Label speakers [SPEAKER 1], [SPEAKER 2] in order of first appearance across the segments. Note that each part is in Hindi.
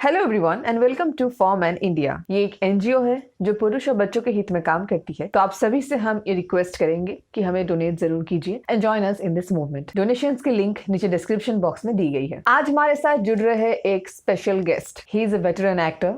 [SPEAKER 1] Hello everyone and welcome to form and India. ये एक एनजीओ है जो पुरुष और बच्चों के हित में काम करती है। तो आप सभी से हम ये रिक्वेस्ट करेंगे कि हमें डोनेट जरूर कीजिए and join us in this movement. Donations की लिंक नीचे डिस्क्रिप्शन बॉक्स में दी गई है। आज हमारे साथ जुड़ रहे हैं एक special guest. He is a veteran actor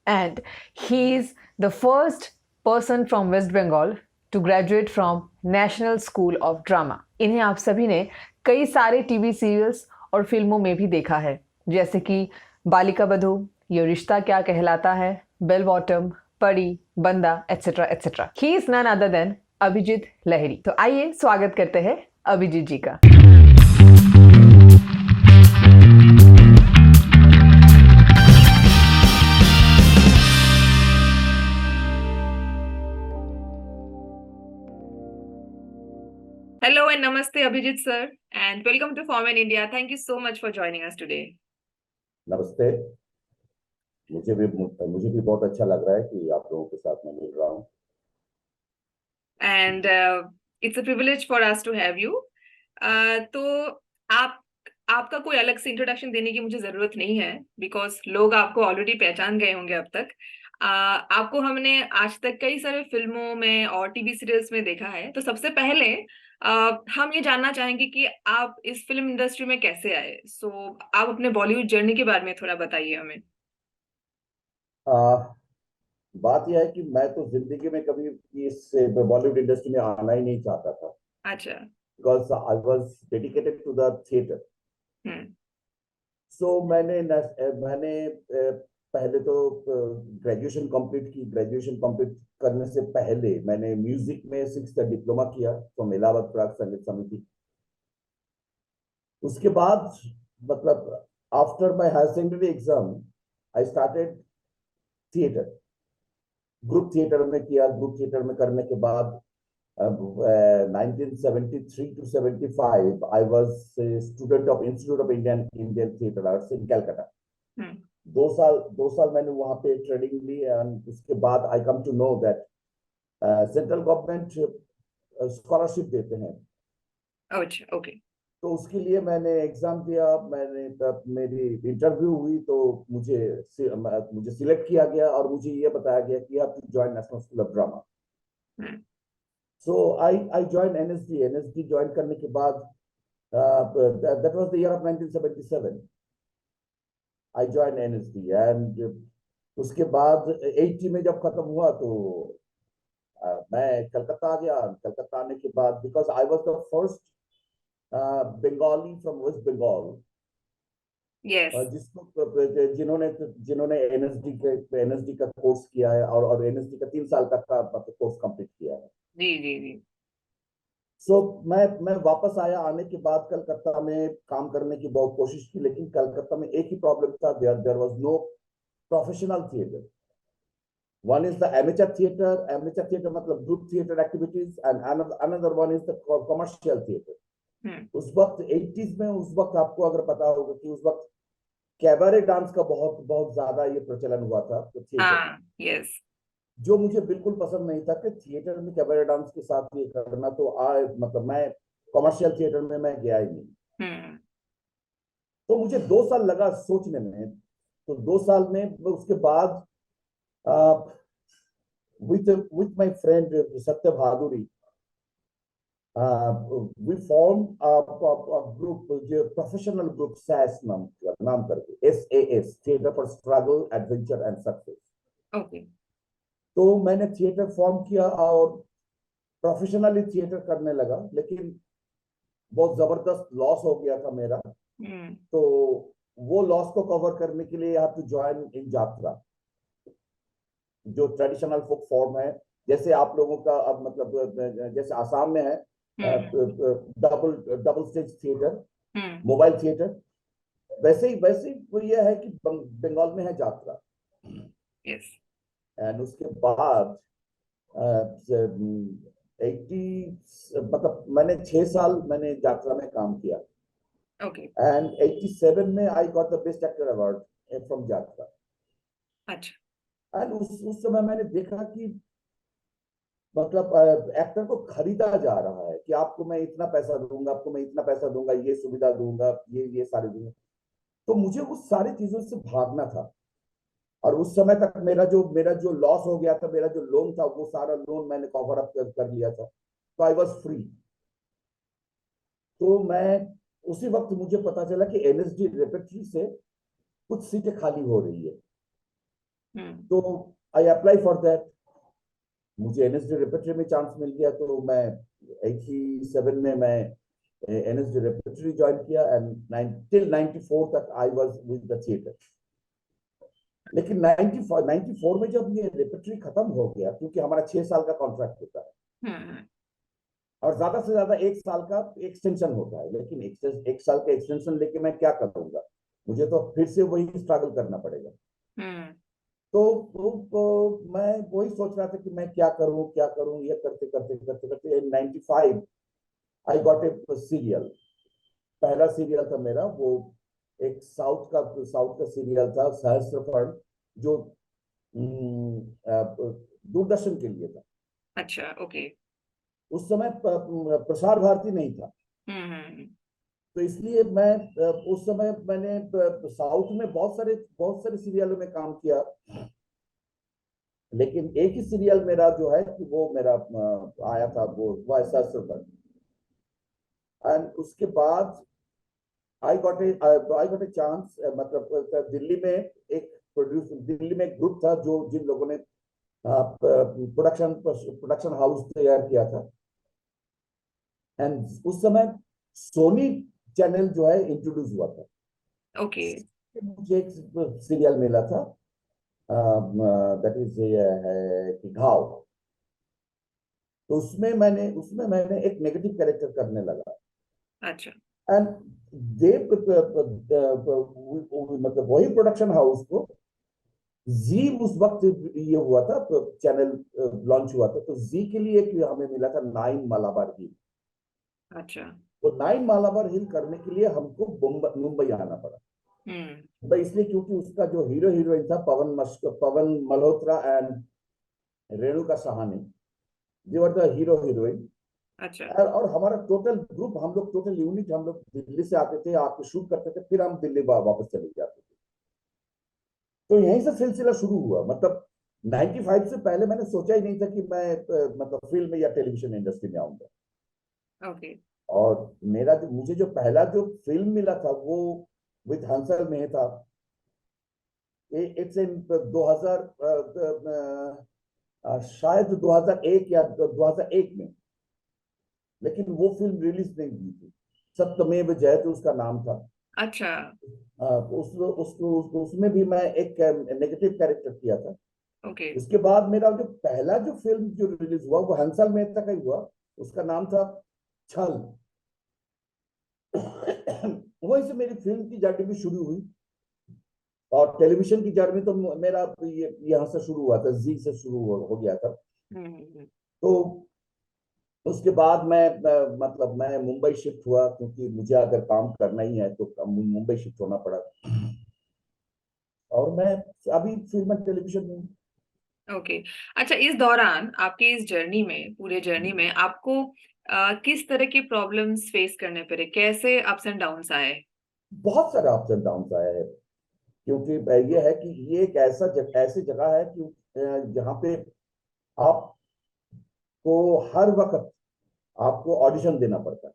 [SPEAKER 1] and he is the first person from West Bengal to graduate from National School of Drama. इन्हें आप सभी ने कई सारे टीवी सीरियल्स और फिल्मों में भी देखा है, जैसे कि बालिका बधू, ये रिश्ता क्या कहलाता है, bell bottom, Pari, Banda, etcetera etcetera. He is none other than Abhijeet Lahiri. तो आइए स्वागत करते हैं अभिजीत जी का। Hello and namaste Abhijit sir and welcome to Form in India. Thank you so much for joining us today.
[SPEAKER 2] नमस्ते। मुझे भी बहुत अच्छा लग रहा है कि आप लोगों के साथ मैं मिल रहा हूँ।
[SPEAKER 1] And it's a privilege for us to have you. तो आपका कोई अलग से इंट्रोडक्शन देने की मुझे जरूरत नहीं है, बिकॉज लोग आपको ऑलरेडी पहचान गए होंगे अब तक। आपको हमने आज तक कई सारे फिल्मों में और टीवी सीरियल्स में देखा है। तो सबसे पहले हम ये जानना चाहेंगे कि आप इस फिल्म इंडस्ट्री में कैसे आए। आप अपने बॉलीवुड जर्नी के बारे में थोड़ा बताइए हमें।
[SPEAKER 2] बात यह है कि मैं तो जिंदगी में कभी इस बॉलीवुड इंडस्ट्री में आना ही नहीं चाहता था।
[SPEAKER 1] अच्छा।
[SPEAKER 2] Because I was dedicated to the theatre. So मैंने पहले तो ग्रेजुएशन कंप्लीट की। ग्रेजुएशन कंप्लीट करने से पहले मैंने म्यूजिक में 6th डिप्लोमा किया फ्रॉम इलाहाबाद प्राग संगीत समिति। उसके बाद मतलब after my higher secondary exam I started theatre. Group theatre में किया। ग्रुप थिएटर में करने के बाद 1973 to 75 I was a student of Institute of Indian Theatre Arts in Calcutta। 2 साल मैंने वहां पे ट्रेनिंग ली एंड उसके बाद I come to know that central government scholarship देते हैं।
[SPEAKER 1] अच्छा, ओके।
[SPEAKER 2] तो उसके लिए मैंने एग्जाम दिया। मैंने तब मेरी इंटरव्यू हुई तो मुझे सिलेक्ट किया गया और मुझे ये बताया गया कि आप join national School of drama. So I join NSD. NSD join करने के बाद that was the year of 1977 I join NSD and उसके बाद 80 में जब खत्म हुआ तो मैं कलकत्ता आ गया। कलकत्ता आने के बाद because I was the first Bengali from West Bengal जिसको जिन्होंने एनएसडी का कोर्स किया है और एनएसडी का 3 साल तक का कोर्स कंप्लीट किया है।
[SPEAKER 1] जी जी जी।
[SPEAKER 2] सो मैं वापस आया। आने के बाद कलकत्ता में काम करने की बहुत कोशिश की, लेकिन कलकत्ता में एक ही प्रॉब्लम था, there was no professional theatre. One is the amateur theatre. Amateur theatre मतलब group theatre activities and another one is the commercial theatre. उस वक्त 80s में, उस वक्त आपको अगर पता होगा कि उस वक्त कैबारे डांस का बहुत बहुत ज्यादा ये प्रचलन हुआ था। तो थिएटर
[SPEAKER 1] यस,
[SPEAKER 2] जो मुझे बिल्कुल पसंद नहीं था कि थिएटर में कैबारे डांस के साथ ये करना, तो मतलब मैं कमर्शियल थिएटर में मैं गया ही नहीं। तो मुझे 2 साल लगा सोचने में। तो 2 साल में उसके बाद विथ माय फ्रेंड सत्य Bhaduri we formed a group, जो प्रोफेशनल ग्रुप SAS नाम करके, SAS theatre for struggle adventure and success.
[SPEAKER 1] Okay.
[SPEAKER 2] तो मैंने थिएटर फॉर्म किया और प्रोफेशनली थिएटर करने लगा, लेकिन बहुत जबरदस्त लॉस हो गया था मेरा। तो वो लॉस को कवर करने के लिए you have to join in Jatra, जो ट्रेडिशनल फोक फॉर्म है। जैसे आप लोगों का अब मतलब जैसे आसाम में है double stage theatre, mobile theatre, वैसे ही वो ये है कि बंगाल में है जात्रा।
[SPEAKER 1] यस।
[SPEAKER 2] एंड उसके बाद 80 मतलब मैंने 6 साल मैंने जात्रा में काम किया।
[SPEAKER 1] ओके।
[SPEAKER 2] एंड 87 में I got the best actor award from Jatra.
[SPEAKER 1] अच्छा।
[SPEAKER 2] एंड उस समय मैंने देखा कि मतलब एक्टर को खरीदा जा रहा है कि आपको मैं इतना पैसा दूंगा, आपको मैं इतना पैसा दूंगा, ये सुविधा दूंगा, ये सारी दूंगा। तो मुझे उस सारी चीजों से भागना था। और उस समय तक मेरा जो लॉस हो गया था, मेरा जो लोन था, वो सारा लोन मैंने कवर अप कर लिया था, तो आई वॉज फ्री। तो मैं उसी वक्त मुझे पता चला कि एनएसडी रेपेटरी से कुछ सीटें खाली हो रही है, तो आई अप्लाई फॉर दैट। मुझे एनएसडी रेपेटरी में चांस मिल गया, तो मैं 87 में मैं एनएसडी रेपेटरी ज्वाइन किया, एंड टिल 94 तक I was with the theatre. लेकिन 94 में जब ये रेपेटरी खत्म हो गया, क्योंकि हमारा 6 साल का कॉन्ट्रैक्ट होता है और ज्यादा से ज्यादा 1 साल का एक्सटेंशन होता है, लेकिन 1 साल का एक्सटेंशन लेके मैं क्या करूंगा, मुझे तो फिर से वही स्ट्रगल करना पड़ेगा। तो मैं वही सोच रहा था कि मैं क्या करूं, ये करते करते करते करते इन 95 आई गॉट ए सीरियल। पहला सीरियल था मेरा, वो एक साउथ का सीरियल था, सहस्त्रफल, जो दूरदर्शन के लिए था।
[SPEAKER 3] अच्छा, ओके।
[SPEAKER 2] उस समय प्रसार भारती नहीं था, तो इसलिए मैं उस समय मैंने साउथ में बहुत सारे सीरियलों में काम किया, लेकिन एक ही सीरियल मेरा जो है कि वो मेरा आया था, वो सहस्त्रफल। एंड उसके बाद आई गॉट ए चांस, मतलब दिल्ली में एक ग्रुप था जो जिन लोगों ने प्रोडक्शन हाउस तैयार किया था, एंड उस समय सोनी चैनल जो है इंट्रोड्यूस हुआ था।
[SPEAKER 3] ओके।
[SPEAKER 2] मुझे एक सीरियल मिला था, दैट इज है कि घाव। तो उसमें मैंने एक नेगेटिव कैरेक्टर करने लगा,
[SPEAKER 3] अच्छा।
[SPEAKER 2] एंड दे मतलब वही प्रोडक्शन हाउस को जी उस वक्त ये हुआ था, चैनल लॉन्च हुआ था, तो जी के लिए एक हमें मिला था 9 मालाबार हिल।
[SPEAKER 3] अच्छा।
[SPEAKER 2] तो 9 मालाबार हिल करने के लिए हमको मुंबई आना पड़ा। मुंबई इसलिए क्योंकि उसका जो हीरो हीरोइन था Pawan Malhotra and Renuka Sahani, they were the hero heroine.
[SPEAKER 3] अच्छा।
[SPEAKER 2] और हमारा टोटल ग्रुप, हम लोग टोटल यूनिट, हम लोग दिल्ली से आते थे, आके शूट करते थे, फिर हम दिल्ली वापस चले जाते थे। तो यहीं से सिलसिला शुरू हुआ। मतलब 95 से पहले मैंने सोचा ही नहीं था कि मैं मतलब फिल्म या टेलीविजन इंडस्ट्री में आऊंगा।
[SPEAKER 3] ओके।
[SPEAKER 2] और मुझे जो पहला जो फिल्म मिला था वो विद हंसल में था। इट्स इन 2000, शायद 2001 या 2001 में, लेकिन वो फिल्म रिलीज नहीं हुई थी। सत्यमेव जयते उसका नाम था।
[SPEAKER 3] अच्छा।
[SPEAKER 2] उसमें भी मैं एक नेगेटिव कैरेक्टर किया था।
[SPEAKER 3] ओके।
[SPEAKER 2] उसके बाद मेरा जो पहला जो फिल्म जो रिलीज हुआ वो हंसल मेहता का ही हुआ, उसका नाम था छल। वहीं से मेरी फिल्म की जर्नी भी शुरू हुई, और टेलीविजन की जर्नी तो मेरा यहाँ से शुरू हुआ था, जी से शुरू हो गया था। तो उसके बाद मतलब मैं मुंबई शिफ्ट हुआ, क्योंकि मुझे अगर काम करना ही है तो मुंबई शिफ्ट होना पड़ा, और मैं अभी फिल्म एंड टेलीविजन में हूँ।
[SPEAKER 3] ओके। अच्छा, इस दौरान आपकी इस जर्नी में, पूरे जर्नी में आपको किस तरह की प्रॉब्लम्स फेस करने पड़े, कैसे अप्स एंड डाउन्स आए?
[SPEAKER 2] बहुत सारे अप्स एंड डाउन आए हैं, क्योंकि ये है कि ये एक ऐसी जगह है कि जहाँ पे आपको हर वक्त आपको ऑडिशन देना पड़ता है।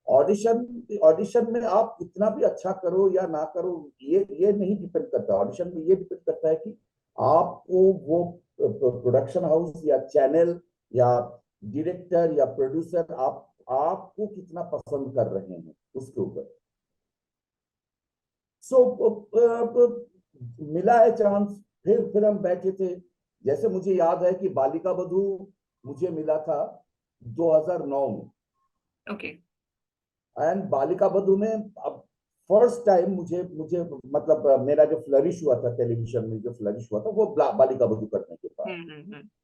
[SPEAKER 2] ऑडिशन ऑडिशन में आप इतना भी अच्छा करो या ना करो, ये नहीं डिपेंड करता। ऑडिशन में ये डिपेंड करता है कि आपको वो प्रोडक्शन हाउस या चैनल या डायरेक्टर या प्रोड्यूसर आपको कितना पसंद कर रहे हैं, उसके ऊपर। सो मिला है चांस, फिर हम बैठे थे। जैसे मुझे याद है कि बालिका बधू मुझे मिला था 2009 में।
[SPEAKER 3] ओके।
[SPEAKER 2] एंड बालिका बधू में अब फर्स्ट टाइम मुझे मुझे मतलब मेरा जो फ्लरिश हुआ था, टेलीविजन में जो फ्लरिश हुआ था, वो बालिका बधू करने के बाद,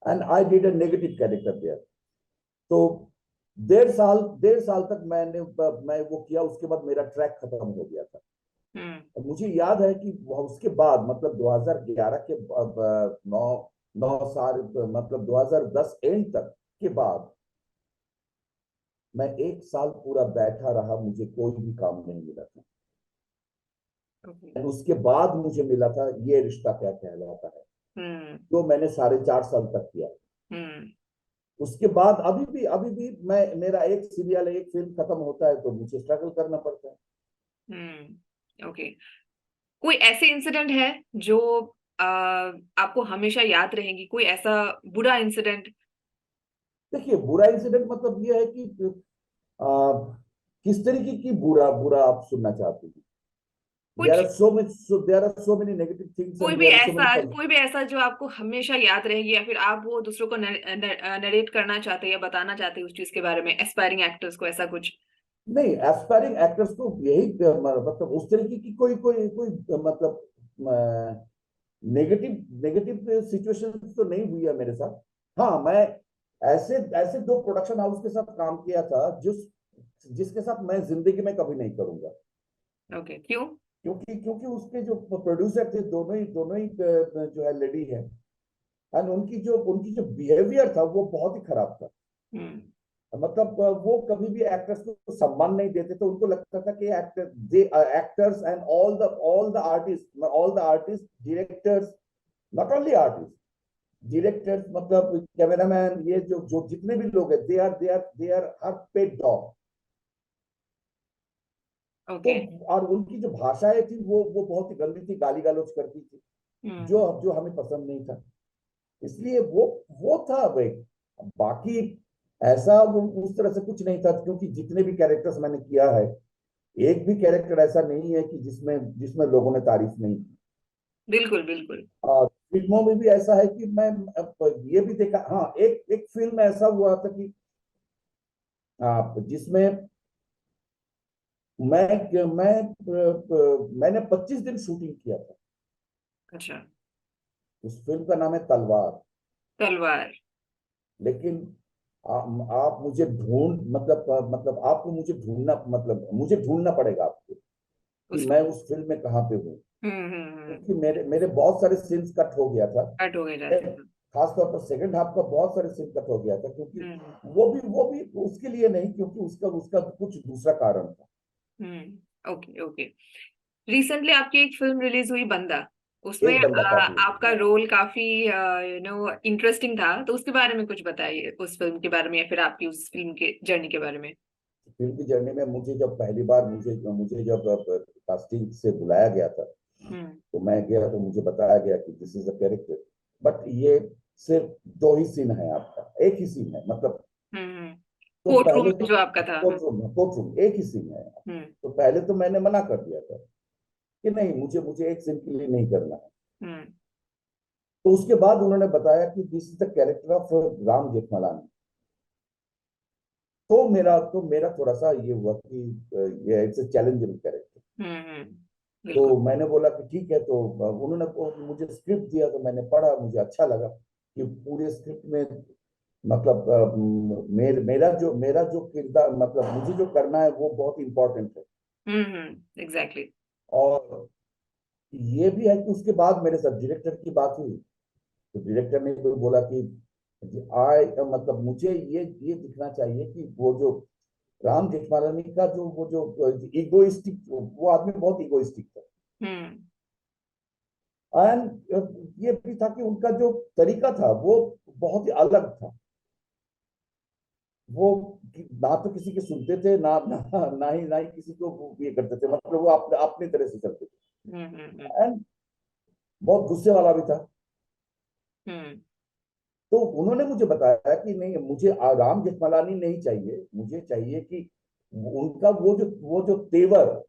[SPEAKER 2] and I did a negative character there. तो 1.5 साल तक मैं वो किया, उसके बाद मेरा ट्रैक खत्म हो गया था। मुझे याद है कि उसके बाद मतलब 2011 के 9 साल, मतलब 2010 एंड तक के बाद मैं 1 साल पूरा बैठा रहा, मुझे कोई भी काम नहीं मिला था।
[SPEAKER 3] ओके।
[SPEAKER 2] उसके बाद मुझे मिला था ये रिश्ता क्या कहलाता है,
[SPEAKER 3] हम्म।
[SPEAKER 2] जो मैंने 4.5 साल तक किया।
[SPEAKER 3] हम्म।
[SPEAKER 2] उसके बाद अभी भी मैं, मेरा एक सीरियल एक फिल्म खत्म होता है तो मुझे स्ट्रगल करना पड़ता है।
[SPEAKER 3] ओके। कोई ऐसे इंसिडेंट है जो आपको हमेशा याद रहेंगी, कोई ऐसा बुरा इंसिडेंट?
[SPEAKER 2] देखिए, बुरा इंसिडेंट मतलब ये है कि आ, किस तरीके की बुरा बुरा आप सुनना चाहते हैं?
[SPEAKER 3] कुछ,
[SPEAKER 2] there are so many negative things
[SPEAKER 3] कोई
[SPEAKER 2] एंड
[SPEAKER 3] भी
[SPEAKER 2] देयर आर सो
[SPEAKER 3] ऐसा,
[SPEAKER 2] मेनी।
[SPEAKER 3] कोई भी ऐसा जो आपको हमेशा याद रहेगी, या फिर आप वो दूसरों को नरेट करना चाहते हैं या बताना चाहते हैं उस चीज के बारे में, एस्पायरिंग एक्टर्स को, ऐसा कुछ?
[SPEAKER 2] नहीं, एस्पायरिंग एक्टर्स को यही मतलब उस तरीके की कोई कोई कोई मतलब नेगेटिव नेगेटिव सिचुएशन तो नहीं हुई है मेरे साथ। हाँ, मैं ऐसे ऐसे दो प्रोडक्शन हाउस के साथ काम किया था जिसके साथ मैं जिंदगी में कभी नहीं करूंगा।
[SPEAKER 3] ओके, क्यों?
[SPEAKER 2] क्योंकि क्योंकि उसके जो प्रोड्यूसर थे, दोनों ही जो है लेडी है, एंड उनकी जो बिहेवियर था वो बहुत ही खराब था।
[SPEAKER 3] हम्म।
[SPEAKER 2] मतलब वो कभी भी एक्टर्स को सम्मान नहीं देते थे। उनको लगता था कि actors and all the artist directors, not only artist, directors, मतलब कैमरामैन, ये जो जो जितने भी लोग हैं, they are her pet dog. तो
[SPEAKER 3] ओके।
[SPEAKER 2] और उनकी जो भाषाएं थी वो बहुत ही गंदी थी, गाली गलौज करती थी, जो
[SPEAKER 3] हम्म।
[SPEAKER 2] जो हमें पसंद नहीं था। इसलिए वो था भाई। बाकी ऐसा उस तरह से कुछ नहीं था, क्योंकि जितने भी कैरेक्टर्स मैंने किया है, एक भी कैरेक्टर ऐसा नहीं है कि जिसमें जिसमें लोगों ने तारीफ नहीं की।
[SPEAKER 3] बिल्कुल बिल्कुल।
[SPEAKER 2] और फिल्मों में भी ऐसा है कि मैं ये भी देखा। हाँ, एक एक फिल्म में ऐसा हुआ था कि जिसमें मैंने 25 दिन शूटिंग किया था।
[SPEAKER 3] अच्छा।
[SPEAKER 2] उस फिल्म का नाम है तलवार।
[SPEAKER 3] तलवार।
[SPEAKER 2] लेकिन आप मुझे मतलब आपको मुझे ढूंढना पड़ेगा आपको, कि
[SPEAKER 3] उसको।
[SPEAKER 2] मैं उस फिल्म में कहाँ पे हूँ।
[SPEAKER 3] हम्म।
[SPEAKER 2] क्योंकि मेरे मेरे बहुत सारे सीन्स कट हो गया था।
[SPEAKER 3] कट हो गए जाते हैं।
[SPEAKER 2] खासतौर पर सेकंड हाफ का बहुत सारे सीन कट हो गया था, क्योंकि
[SPEAKER 3] हम्म।
[SPEAKER 2] वो भी उसके लिए नहीं, क्योंकि उसका उसका कुछ दूसरा कारण था।
[SPEAKER 3] Okay okay. रिसेंटली आपकी एक फिल्म रिलीज हुई, बंदा। उसमें
[SPEAKER 2] एक बंदा काफी
[SPEAKER 3] आपका
[SPEAKER 2] है।
[SPEAKER 3] रोल काफी इंटरेस्टिंग था, तो उसके बारे में कुछ बताइए, उस फिल्म के बारे में, या फिर आपकी उस फिल्म के जर्नी के बारे में।
[SPEAKER 2] फिल्म की जर्नी में मुझे जब पहली बार मुझे मुझे जब कास्टिंग से बुलाया गया था,
[SPEAKER 3] हम्म।
[SPEAKER 2] तो मैं गया तो मुझे बताया गया कि this is a character, but ये सिर्फ दो ही सीन है आपका, एक ही सीन है, मतलब।
[SPEAKER 3] हम्म।
[SPEAKER 2] तो
[SPEAKER 3] कोर्ट रूम
[SPEAKER 2] पहले तो
[SPEAKER 3] जो आपका था।
[SPEAKER 2] कोर्ट रूम एक ही सीन है।
[SPEAKER 3] हम्म।
[SPEAKER 2] तो पहले तो मैंने मना कर दिया था कि नहीं, मुझे मुझे एक सीन के लिए नहीं करना है।
[SPEAKER 3] हम्म।
[SPEAKER 2] तो उसके बाद उन्होंने बताया कि this is the character of Ram Jethmalani. तो मेरा थोड़ा सा ये हुआ कि ये इट्स अ चैलेंजिंग कैरेक्टर। तो
[SPEAKER 3] बिल्कुल।
[SPEAKER 2] मैंने बोला कि ठीक है। तो उन्होंने मुझे स्क्रिप्ट दिया, तो मैंने पढ़ा, मुझे अच्छा लगा कि पूरे स्क्रिप्ट में मतलब मेरा जो किरदार, मतलब मुझे जो करना है वो बहुत इंपॉर्टेंट है।
[SPEAKER 3] एग्जैक्टली।
[SPEAKER 2] और ये भी है कि उसके बाद मेरे साथ डायरेक्टर की बात हुई, तो डायरेक्टर ने भी बोला कि आय मतलब मुझे ये दिखना चाहिए कि वो जो राम जेठमलानी का जो वो जो इगोइस्टिक, वो आदमी बहुत इगोइस्टिक था।
[SPEAKER 3] हम्म।
[SPEAKER 2] एंड ये भी था कि उनका जो तरीका था वो बहुत ही अलग था। वो ना तो किसी की सुनते थे, ना ही किसी को वो ये करते थे, मतलब वो अपनी तरह से चलते
[SPEAKER 3] हम्म।
[SPEAKER 2] थे। एंड बहुत गुस्से वाला भी था।
[SPEAKER 3] हम्म।
[SPEAKER 2] तो उन्होंने मुझे बताया कि नहीं, मुझे राम जेठमलानी नहीं चाहिए, मुझे चाहिए कि उनका वो जो तेवर,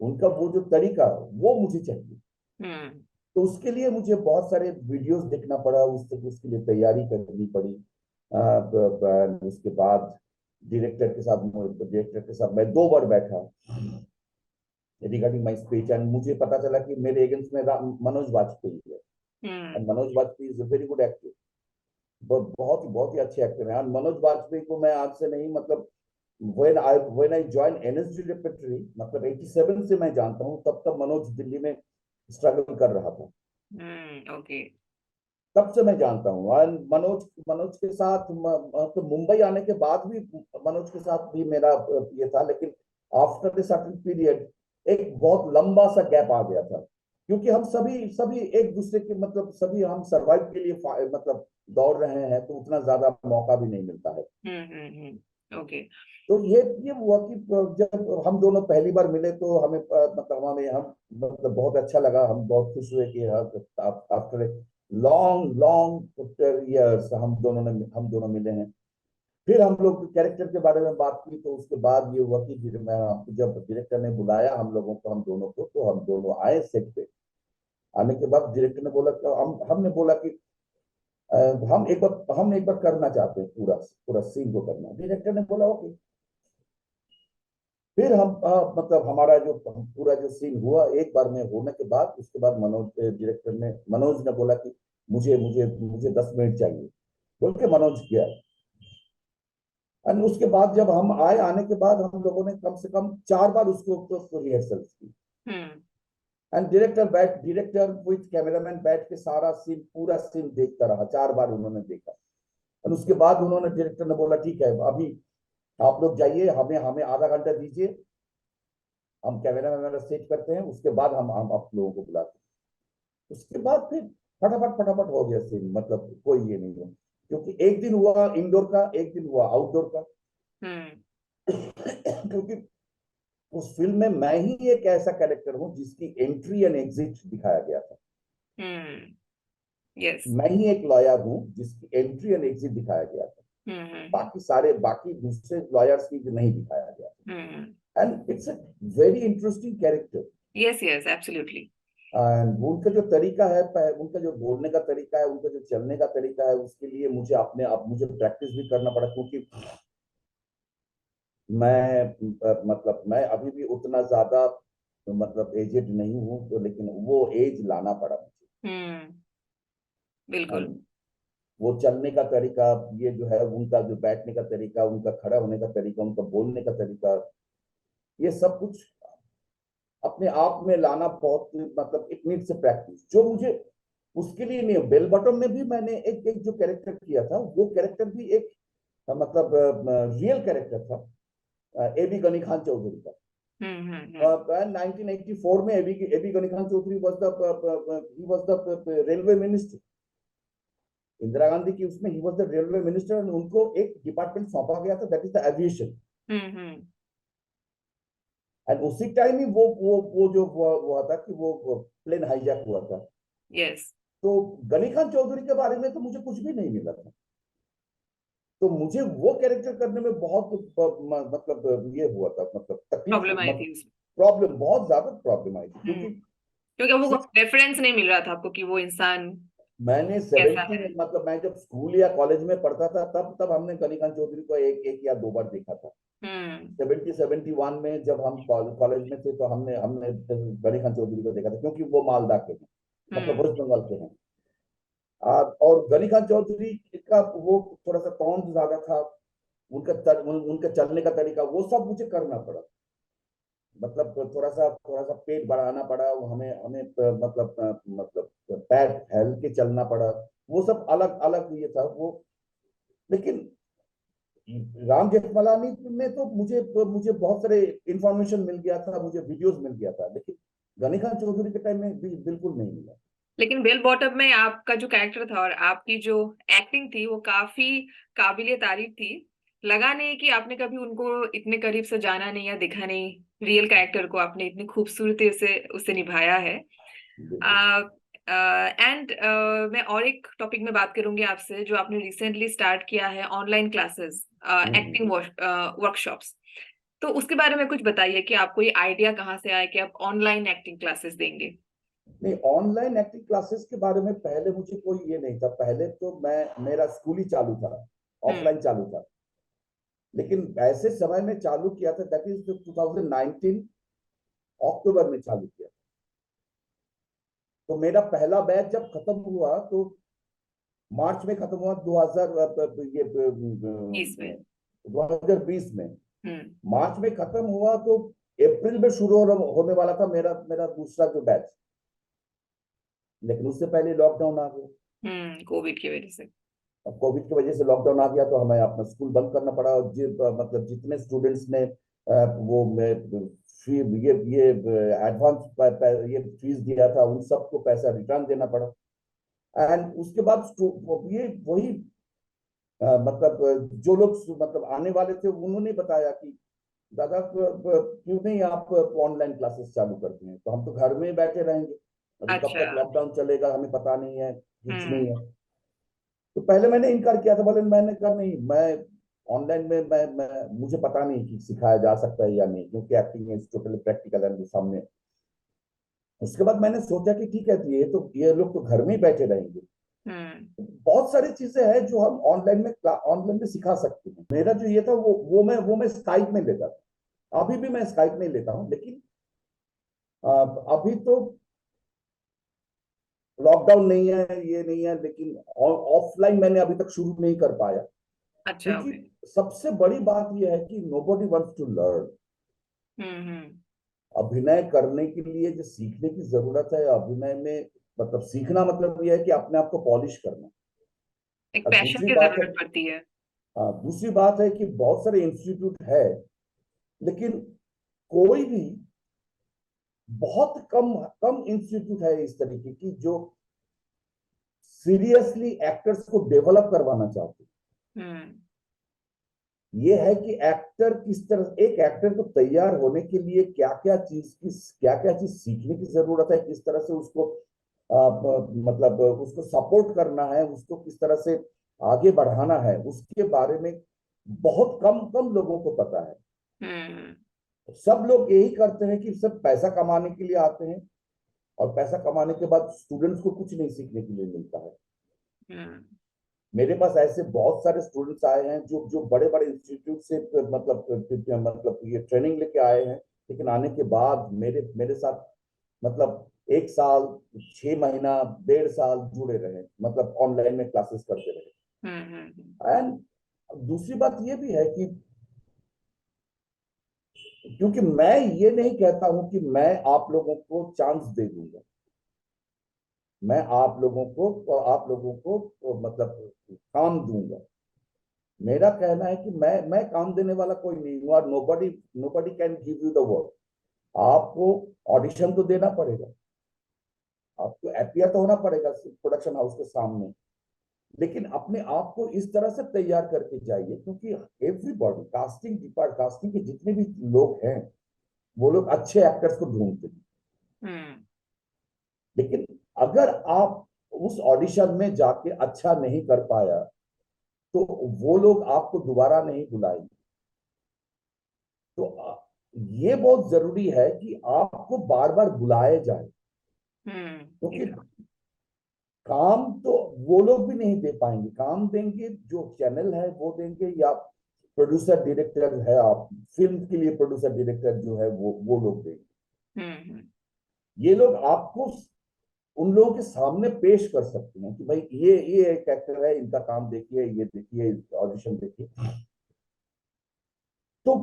[SPEAKER 2] उनका वो जो तरीका, वो मुझे चाहिए।
[SPEAKER 3] हम्म।
[SPEAKER 2] तो उसके लिए मुझे बहुत सारे वीडियोस देखना पड़ा, उसके लिए तैयारी करनी पड़ी। उसके बाद डायरेक्टर के साथ मैं 2 बार बैठा रिगार्डिंग माई स्पीच, एंड मुझे पता चला कि मेरे अगेंस्ट में मनोज वाजपेयी है।
[SPEAKER 3] Hmm.
[SPEAKER 2] And Manoj Vajpayee is a very good actor, बहुत ही अच्छे एक्टर हैं। और मनोज वाजपेयी को मैं आज से नहीं, मतलब when I joined NSG Repertory, मतलब 87 से मैं जानता हूँ। तब मनोज दिल्ली में स्ट्रगल कर रहा था,
[SPEAKER 3] ओके।
[SPEAKER 2] तब से मैं जानता हूँ। और मनोज के साथ तो मुंबई आने के बाद भी मनोज के साथ भी मेरा ये था, लेकिन आफ्टर ए सर्टेन पीरियड एक बहुत लंबा सा गैप आ गया था, क्योंकि हम सभी सभी एक दूसरे के मतलब सभी हम सरवाइव के लिए मतलब दौड़ रहे हैं, तो उतना ज्यादा मौका भी नहीं मिलता है।
[SPEAKER 3] ओके।
[SPEAKER 2] तो ये हुआ कि जब हम दोनों पहली बार मिले तो हमें मतलब हम मतलब बहुत अच्छा लगा, हम बहुत खुश हुए कि आफ्टर लॉन्ग लॉन्ग ईयर्स हम दोनों मिले हैं। फिर हम लोग कैरेक्टर के बारे में बात की, तो उसके बाद ये हुआ कि जब डायरेक्टर ने बुलाया हम लोगों को, हम दोनों को, तो हम दोनों आए सेट पे। आने के बाद डायरेक्टर ने बोला, हमने बोला कि अ, हम एक बार करना चाहते हैं, पूरा पूरा सीन को करना। डायरेक्टर ने बोला ओके। फिर हम मतलब हमारा जो पूरा जो सीन हुआ एक बार में होने के बाद, उसके बाद मनोज ने बोला कि मुझे मुझे मुझे 10 मिनट चाहिए, बोल के मनोज किया। एंड उसके बाद जब हम आए, आने के बाद हम लोगों ने कम से कम 4 बार उसको रिहर्सल की। एंड डायरेक्टर विथ कैमरामैन बैठ के सारा सीन, पूरा सीन देखता रहा, 4 बार उन्होंने देखा। और उसके बाद उन्होंने डायरेक्टर ने बोला ठीक है, अभी आप लोग जाइए, हमें हमें आधा घंटा दीजिए, हम कैमरा वैमरा सेट करते हैं, उसके बाद हम आप लोगों को बुलाते हैं। उसके बाद फिर फटाफट फटाफट हो गया सीन, मतलब कोई ये नहीं है, क्योंकि एक दिन हुआ इंडोर का, एक दिन हुआ आउटडोर का। क्योंकि उस फिल्म में मैं ही एक ऐसा कैरेक्टर हूं जिसकी एंट्री एंड एग्जिट दिखाया गया था।
[SPEAKER 3] यस।
[SPEAKER 2] मैं ही एक लॉयर हूं जिसकी एंट्री एंड एग्जिट दिखाया गया था। बाकी दूसरे लॉयर्स की नहीं दिखाया गया। And it's a very interesting character.
[SPEAKER 3] Yes yes absolutely.
[SPEAKER 2] And उनका जो तरीका है, उनका जो बोलने का तरीका है, उनका जो चलने का तरीका है, उसके लिए मुझे अपने आप मुझे प्रैक्टिस भी करना पड़ा, क्योंकि मतलब मैं अभी भी उतना ज्यादा मतलब एजेड नहीं हूँ, तो लेकिन वो एज लाना पड़ा मुझे।
[SPEAKER 3] बिल्कुल।
[SPEAKER 2] वो चलने का तरीका, ये जो है उनका जो बैठने का तरीका, उनका खड़ा होने का तरीका, उनका बोलने का तरीका, ये सब कुछ अपने आप में लाना बहुत मतलब इट नीड्स से प्रैक्टिस, जो मुझे उसके लिए नहीं। बेल बॉटम में भी मैंने एक जो कैरेक्टर किया था, वो कैरेक्टर भी एक मतलब रियल कैरेक्टर था, एबी गनी खान चौधरी का। 1984 में AB Ghani Khan Chowdhury was the railway minister. Indira Gandhi की उसमें ही वाज द रेलवे मिनिस्टर, और उनको एक डिपार्टमेंट सौंपा गया था, that is the aviation. And उसी टाइम ही वो जो हुआ था कि वो प्लेन हाईजैक हुआ था।
[SPEAKER 3] यस।
[SPEAKER 2] तो गनी खान चौधरी के बारे में तो मुझे कुछ भी नहीं मिला था, तो मुझे वो कैरेक्टर करने में बहुत मतलब ये हुआ था, मतलब तकलीफ,
[SPEAKER 3] प्रॉब्लम आई
[SPEAKER 2] मतलब
[SPEAKER 3] थी उसमें।
[SPEAKER 2] प्रॉब्लम, बहुत ज्यादा प्रॉब्लम आई थी, क्योंकि
[SPEAKER 3] क्योंकि वो रेफरेंस नहीं मिल रहा था आपको कि वो इंसान
[SPEAKER 2] मैंने
[SPEAKER 3] कैसा
[SPEAKER 2] 70
[SPEAKER 3] है।
[SPEAKER 2] में, मतलब मैं जब स्कूल या कॉलेज में पढ़ता था, तब हमने गनी खान चौधरी को एक या 2 बार देखा था। 71 में जब हम कॉलेज में थे, तो हमने हमने गनी खान चौधरी को देखा था, क्योंकि वो मालदा के हैं, मतलब वेस्ट बंगाल के हैं। और गनी खान चौधरी का वो थोड़ा सा टोन ज्यादा था, उनका चलने का तरीका, वो सब मुझे करना पड़ा। मतलब थोड़ा सा पेट बढ़ाना पड़ा, वो हमें हमें मतलब पैर फैल के चलना पड़ा, वो सब अलग अलग ये था वो। लेकिन राम जेठमलानी में तो मुझे बहुत सारे इंफॉर्मेशन मिल गया था, मुझे वीडियोस मिल गया था, लेकिन गनी खान चौधरी के टाइम में बिल्कुल नहीं मिला।
[SPEAKER 3] लेकिन बेल बॉटम में आपका जो कैरेक्टर था और आपकी जो एक्टिंग थी वो काफी काबिले तारीफ थी। लगा नहीं कि आपने कभी उनको इतने करीब से जाना नहीं या देखा नहीं, रियल कैरेक्टर को आपने इतनी खूबसूरती से उसे निभाया है। एंड मैं और एक टॉपिक में बात करूंगी आपसे, जो आपने रिसेंटली स्टार्ट किया है, ऑनलाइन क्लासेस, एक्टिंग वर्कशॉप्स। तो उसके बारे में कुछ बताइए कि आपको ये आइडिया कहाँ से आया कि आप ऑनलाइन एक्टिंग क्लासेस देंगे।
[SPEAKER 2] नहीं, ऑनलाइन एक्टिंग क्लासेस के बारे में पहले मुझे कोई ये नहीं था। पहले तो मेरा स्कूल ही चालू था, ऑफलाइन चालू था। लेकिन ऐसे समय में चालू किया था, दैट इज 2019 अक्टूबर में चालू किया। तो मेरा पहला बैच जब खत्म हुआ, तो मार्च में खत्म हुआ, 2020 में। मार्च में खत्म हुआ, तो अप्रैल में शुरू होने वाला था मेरा मेरा दूसरा जो बैच। लेकिन उससे पहले लॉकडाउन आ गया।
[SPEAKER 3] कोविड की वजह से।
[SPEAKER 2] अब कोविड की वजह से लॉकडाउन आ गया, तो हमें अपना स्कूल बंद करना पड़ा। और मतलब जितने स्टूडेंट्स ने वो मैं ये एडवांस ये फीस दिया था, उन सबको पैसा रिटर्न देना पड़ा। एंड उसके बाद ये वही मतलब जो लोग मतलब आने वाले थे उन्होंने बताया कि दादा क्यों नहीं आप ऑनलाइन क्लासेस चालू करते हैं, तो हम तो घर में ही बैठे रहेंगे, अभी कब
[SPEAKER 3] अच्छा।
[SPEAKER 2] तक लॉकडाउन चलेगा हमें पता नहीं है, कुछ नहीं
[SPEAKER 3] हम्म।
[SPEAKER 2] है। तो पहले मैंने इनकार किया था, बोले मैंने कहा नहीं, मैं ऑनलाइन में मैं मुझे पता नहीं कि सिखाया जा सकता है या नहीं, क्योंकि एक्टिंग इज टोटली प्रैक्टिकल है सामने। उसके बाद मैंने सोचा कि ठीक है, तो ये लोग तो घर में ही बैठे रहेंगे,
[SPEAKER 3] हम्म।
[SPEAKER 2] बहुत सारी चीजें हैं जो हम ऑनलाइन में सिखा सकते हैं। मेरा जो ये था वो मैं स्काइप में लेता था, अभी भी मैं स्काइप में लेता हूँ, लेकिन अभी तो लॉकडाउन नहीं है, ये नहीं है, लेकिन ऑफलाइन मैंने अभी तक शुरू नहीं कर पाया,
[SPEAKER 3] अच्छा।
[SPEAKER 2] क्योंकि
[SPEAKER 3] ओके।
[SPEAKER 2] सबसे बड़ी बात यह है कि नोबडी वांट्स टू लर्न।
[SPEAKER 3] हम्म।
[SPEAKER 2] अभिनय करने के लिए जो सीखने की जरूरत है, अभिनय में मतलब सीखना मतलब यह है कि अपने आप को पॉलिश करना।
[SPEAKER 3] एक
[SPEAKER 2] और
[SPEAKER 3] पैशन
[SPEAKER 2] दूसरी
[SPEAKER 3] की
[SPEAKER 2] बात है,
[SPEAKER 3] जरूरत पड़ती है।
[SPEAKER 2] दूसरी बात है कि बहुत सारे इंस्टीट्यूट है, लेकिन कोई भी बहुत कम कम इंस्टीट्यूट है इस तरीके की जो सीरियसली एक्टर्स को डेवलप करवाना चाहते हैं।
[SPEAKER 3] हम्म।
[SPEAKER 2] ये है कि एक्टर किस तरह, एक एक्टर को तैयार होने के लिए क्या क्या चीज सीखने की जरूरत है, किस तरह से उसको मतलब उसको सपोर्ट करना है, उसको किस तरह से आगे बढ़ाना है, उसके बारे में बहुत कम कम लोगों को पता है।
[SPEAKER 3] हम्म।
[SPEAKER 2] सब लोग यही करते हैं कि सब पैसा कमाने के लिए आते हैं, और पैसा कमाने के बाद स्टूडेंट्स को कुछ नहीं सीखने के लिए मिलता है।
[SPEAKER 3] हम्म।
[SPEAKER 2] मेरे पास ऐसे बहुत सारे स्टूडेंट्स आए हैं जो जो बड़े बड़े इंस्टीट्यूट से मतलब ये ट्रेनिंग लेके आए हैं, लेकिन आने के बाद मेरे मेरे साथ मतलब 1 साल, 6 महीना, 1.5 साल जुड़े रहे, मतलब ऑनलाइन में क्लासेस करते
[SPEAKER 3] हम्म।
[SPEAKER 2] रहे। एंड दूसरी बात ये भी है कि क्योंकि मैं ये नहीं कहता हूं कि मैं आप लोगों को चांस दे दूंगा, मैं आप लोगों को मतलब काम दूंगा। मेरा कहना है कि मैं काम देने वाला कोई नहीं हूं, और nobody nobody can give you the work. आपको ऑडिशन तो देना पड़ेगा, आपको अपियर तो होना पड़ेगा प्रोडक्शन हाउस के सामने, लेकिन अपने आप को इस तरह से तैयार करके जाइए, क्योंकि एवरीबॉडी कास्टिंग के जितने भी लोग हैं, वो लोग अच्छे एक्टर्स को ढूंढते हैं।
[SPEAKER 3] हम्म।
[SPEAKER 2] लेकिन अगर आप उस ऑडिशन में जाके अच्छा नहीं कर पाया, तो वो लोग आपको दोबारा नहीं बुलाएंगे। तो ये बहुत जरूरी है कि आपको बार बार बुलाए जाए,
[SPEAKER 3] ये
[SPEAKER 2] क्योंकि
[SPEAKER 3] तो।
[SPEAKER 2] काम तो वो लोग भी नहीं दे पाएंगे, काम देंगे जो चैनल है वो देंगे, या प्रोड्यूसर डायरेक्टर है, आप फिल्म के लिए प्रोड्यूसर डायरेक्टर जो है वो लोग देंगे।
[SPEAKER 3] हम्म।
[SPEAKER 2] ये लोग आपको उन लोगों के सामने पेश कर सकते हैं कि भाई ये एक एक्टर है, इनका काम देखिए, ये देखिए, ऑडिशन देखिए। तो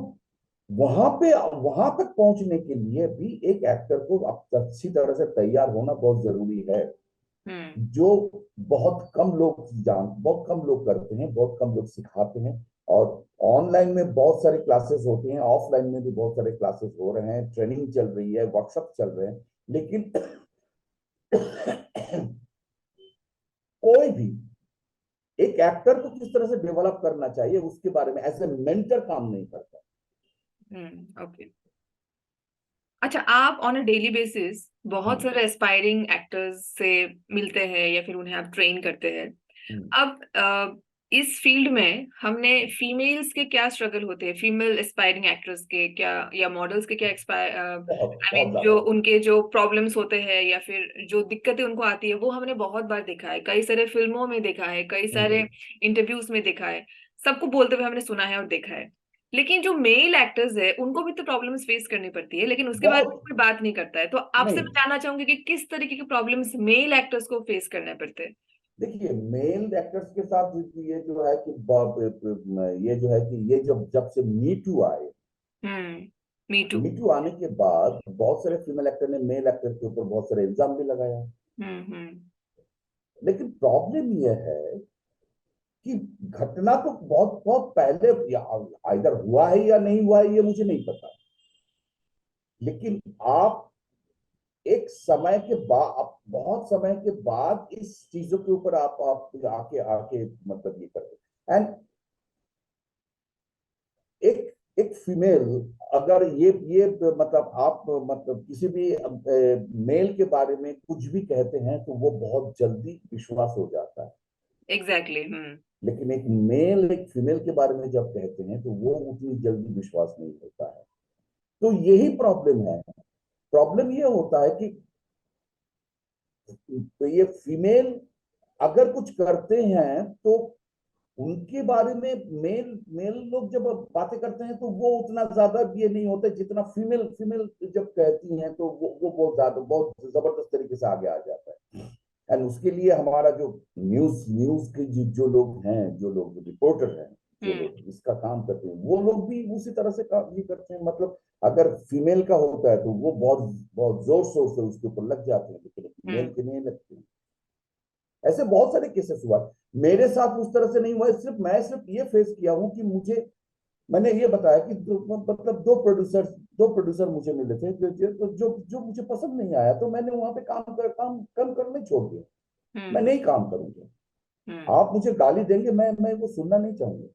[SPEAKER 2] वहां तक पहुंचने के लिए भी एक एक्टर को अच्छी तरह से तैयार होना बहुत जरूरी है,
[SPEAKER 3] हम्म।
[SPEAKER 2] जो बहुत कम लोग करते हैं, बहुत कम लोग सिखाते हैं। और ऑनलाइन में बहुत सारे क्लासेस होते हैं, ऑफलाइन में भी बहुत सारे क्लासेस हो रहे हैं, ट्रेनिंग चल रही है, वर्कशॉप चल रहे हैं, लेकिन कोई भी एक एक्टर को किस तरह से डेवलप करना चाहिए उसके बारे में एज ए मेंटर काम नहीं करता।
[SPEAKER 3] ओके। अच्छा, आप ऑन अ डेली बेसिस बहुत
[SPEAKER 2] हम्म,
[SPEAKER 3] सारे एस्पायरिंग एक्टर्स से मिलते हैं या फिर उन्हें आप ट्रेन करते हैं।
[SPEAKER 2] हम्म,
[SPEAKER 3] अब इस फील्ड में हमने फीमेल्स के क्या स्ट्रगल होते हैं, फीमेल एस्पायरिंग एक्ट्रेस के क्या या मॉडल्स के क्या
[SPEAKER 2] बहुत
[SPEAKER 3] आई
[SPEAKER 2] बहुत
[SPEAKER 3] मीन जो
[SPEAKER 2] ज्यादा।
[SPEAKER 3] उनके जो प्रॉब्लम्स होते हैं या फिर जो दिक्कतें उनको आती है, वो हमने बहुत बार देखा है, कई सारे फिल्मों में देखा है, कई सारे
[SPEAKER 2] हम्म,
[SPEAKER 3] इंटरव्यूज में देखा है, सबको बोलते हुए हमने सुना है और देखा है। लेकिन जो मेल एक्टर्स है उनको भी तो प्रॉब्लम्स फेस करनी पड़ती है, लेकिन उसके बारे में
[SPEAKER 2] बहुत
[SPEAKER 3] कोई बात नहीं करता है। तो आपसे
[SPEAKER 2] नहीं।
[SPEAKER 3] मैं जानना चाहूंगी कि किस तरीके के प्रॉब्लम्स मेल एक्टर्स को फेस करने पड़ते हैं।
[SPEAKER 2] देखिए, मेल एक्टर्स के साथ ये जो है कि ये जो है कि ये जब जब से मी टू आए,
[SPEAKER 3] मी टू।
[SPEAKER 2] मी टू आने के बाद बहुत सारे फीमेल एक्टर ने मेल एक्टर के ऊपर बहुत सारे इल्जाम भी लगाया।
[SPEAKER 3] हम्म।
[SPEAKER 2] लेकिन प्रॉब्लम यह है कि घटना तो बहुत बहुत पहले इधर हुआ है या नहीं हुआ है ये मुझे नहीं पता, लेकिन आप एक समय के बाद, बहुत समय के बाद इस चीजों के ऊपर आप आके आके मतलब ये करते। एंड एक एक फीमेल, अगर ये मतलब आप मतलब किसी भी मेल के बारे में कुछ भी कहते हैं तो वो बहुत जल्दी विश्वास हो जाता है।
[SPEAKER 3] एग्जैक्टली।
[SPEAKER 2] लेकिन एक मेल एक फीमेल के बारे में जब कहते हैं तो वो उतनी जल्दी विश्वास नहीं होता है। तो यही प्रॉब्लम है। प्रॉब्लम ये होता है कि तो ये फीमेल अगर कुछ करते हैं तो उनके बारे में मेल मेल लोग जब बातें करते हैं तो वो उतना ज्यादा ये नहीं होता जितना फीमेल फीमेल जब कहती हैं तो वो बहुत ज्यादा बहुत जबरदस्त तरीके से आगे आ जाता है। एंड उसके लिए हमारा जो न्यूज न्यूज के जो लोग हैं, जो लोग रिपोर्टर हैं, जो लोग इसका काम करते हैं, वो लोग भी उसी तरह से काम भी करते हैं। मतलब अगर फीमेल का होता है तो वो बहुत बहुत जोर शोर से उसके ऊपर लग जाते हैं, लेकिन मेल के नहीं लगते। ऐसे बहुत सारे केसेस हुआ। मेरे साथ उस तरह से नहीं हुआ, सिर्फ ये फेस किया हूं कि मैंने ये बताया कि मतलब दो प्रोड्यूसर मुझे मिले थे जो मुझे पसंद नहीं आया, तो मैंने वहां पे काम कम करने छोड़ दिया। मैं नहीं काम करूंगा। आप मुझे गाली देंगे, मैं वो सुनना नहीं चाहूंगा।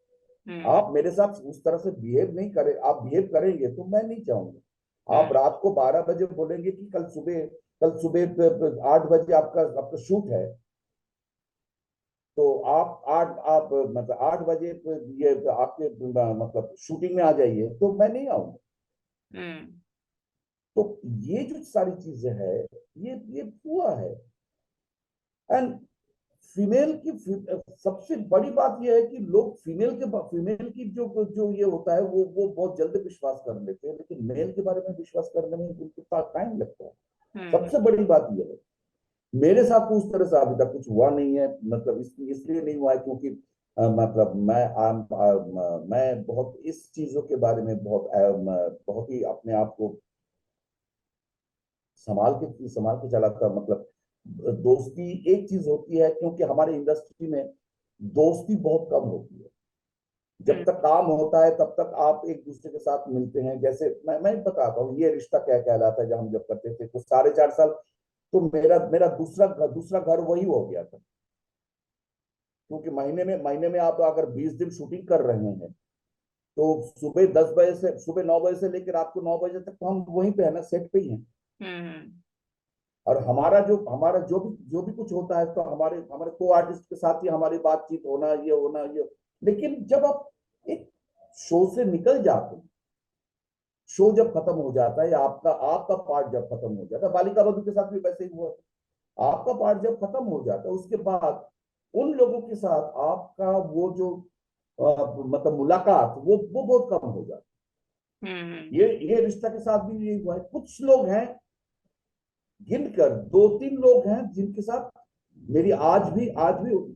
[SPEAKER 2] आप मेरे साथ उस तरह से बिहेव नहीं करे, आप बिहेव करेंगे तो मैं नहीं चाहूंगा। आप रात को 12 बजे बोलेंगे कि कल सुबह 8 बजे आपका आपका शूट है, तो आप मतलब 8 बजे ये आपके मतलब शूटिंग में आ जाइए, तो मैं नहीं आऊंगा। तो ये जो सारी चीजें है, ये हुआ है। एंड सबसे बड़ी बात यह है कि लोग फीमेल की जो जो ये होता है वो बहुत जल्दी विश्वास कर लेते हैं, लेकिन मेल के बारे में विश्वास करने में उनको टाइम लगता है। सबसे बड़ी बात यह है, मेरे साथ तो उस तरह से अभी तक कुछ हुआ नहीं है। मतलब इसलिए नहीं हुआ है क्योंकि मतलब मैं बहुत इस चीजों के बारे में बहुत ही अपने आप को संभाल के चला था। मतलब दोस्ती एक चीज होती है, क्योंकि हमारे इंडस्ट्री में दोस्ती बहुत कम होती है। जब तक काम होता है तब तक आप एक दूसरे के साथ मिलते हैं। जैसे मैं बताता हूँ ये रिश्ता क्या कहलाता है। जब हम जब करते थे तो 4.5 साल, तो मेरा मेरा दूसरा घर वही हो गया था। क्योंकि महीने में आप अगर 20 दिन शूटिंग कर रहे हैं तो सुबह 9 बजे से लेकर रात को 9 बजे तक तो हम वहीं पे है ना, सेट पे ही हैं। और हमारा जो भी कुछ होता है तो हमारे हमारे को आर्टिस्ट के साथ ही हमारी बातचीत होना ये। लेकिन जब आप एक शो से निकल जाते हैं, शो जब खत्म हो जाता है या आपका आपका पार्ट जब खत्म हो जाता है, बालिका बधू के साथ भी वैसे ही हुआ। आपका पार्ट जब खत्म हो जाता है उसके बाद उन लोगों के साथ आपका वो जो मतलब मुलाकात वो बहुत कम हो जाती है। ये रिश्ता के साथ भी यही हुआ है। कुछ लोग हैं, गिनकर 2-3 लोग हैं जिनके साथ मेरी आज भी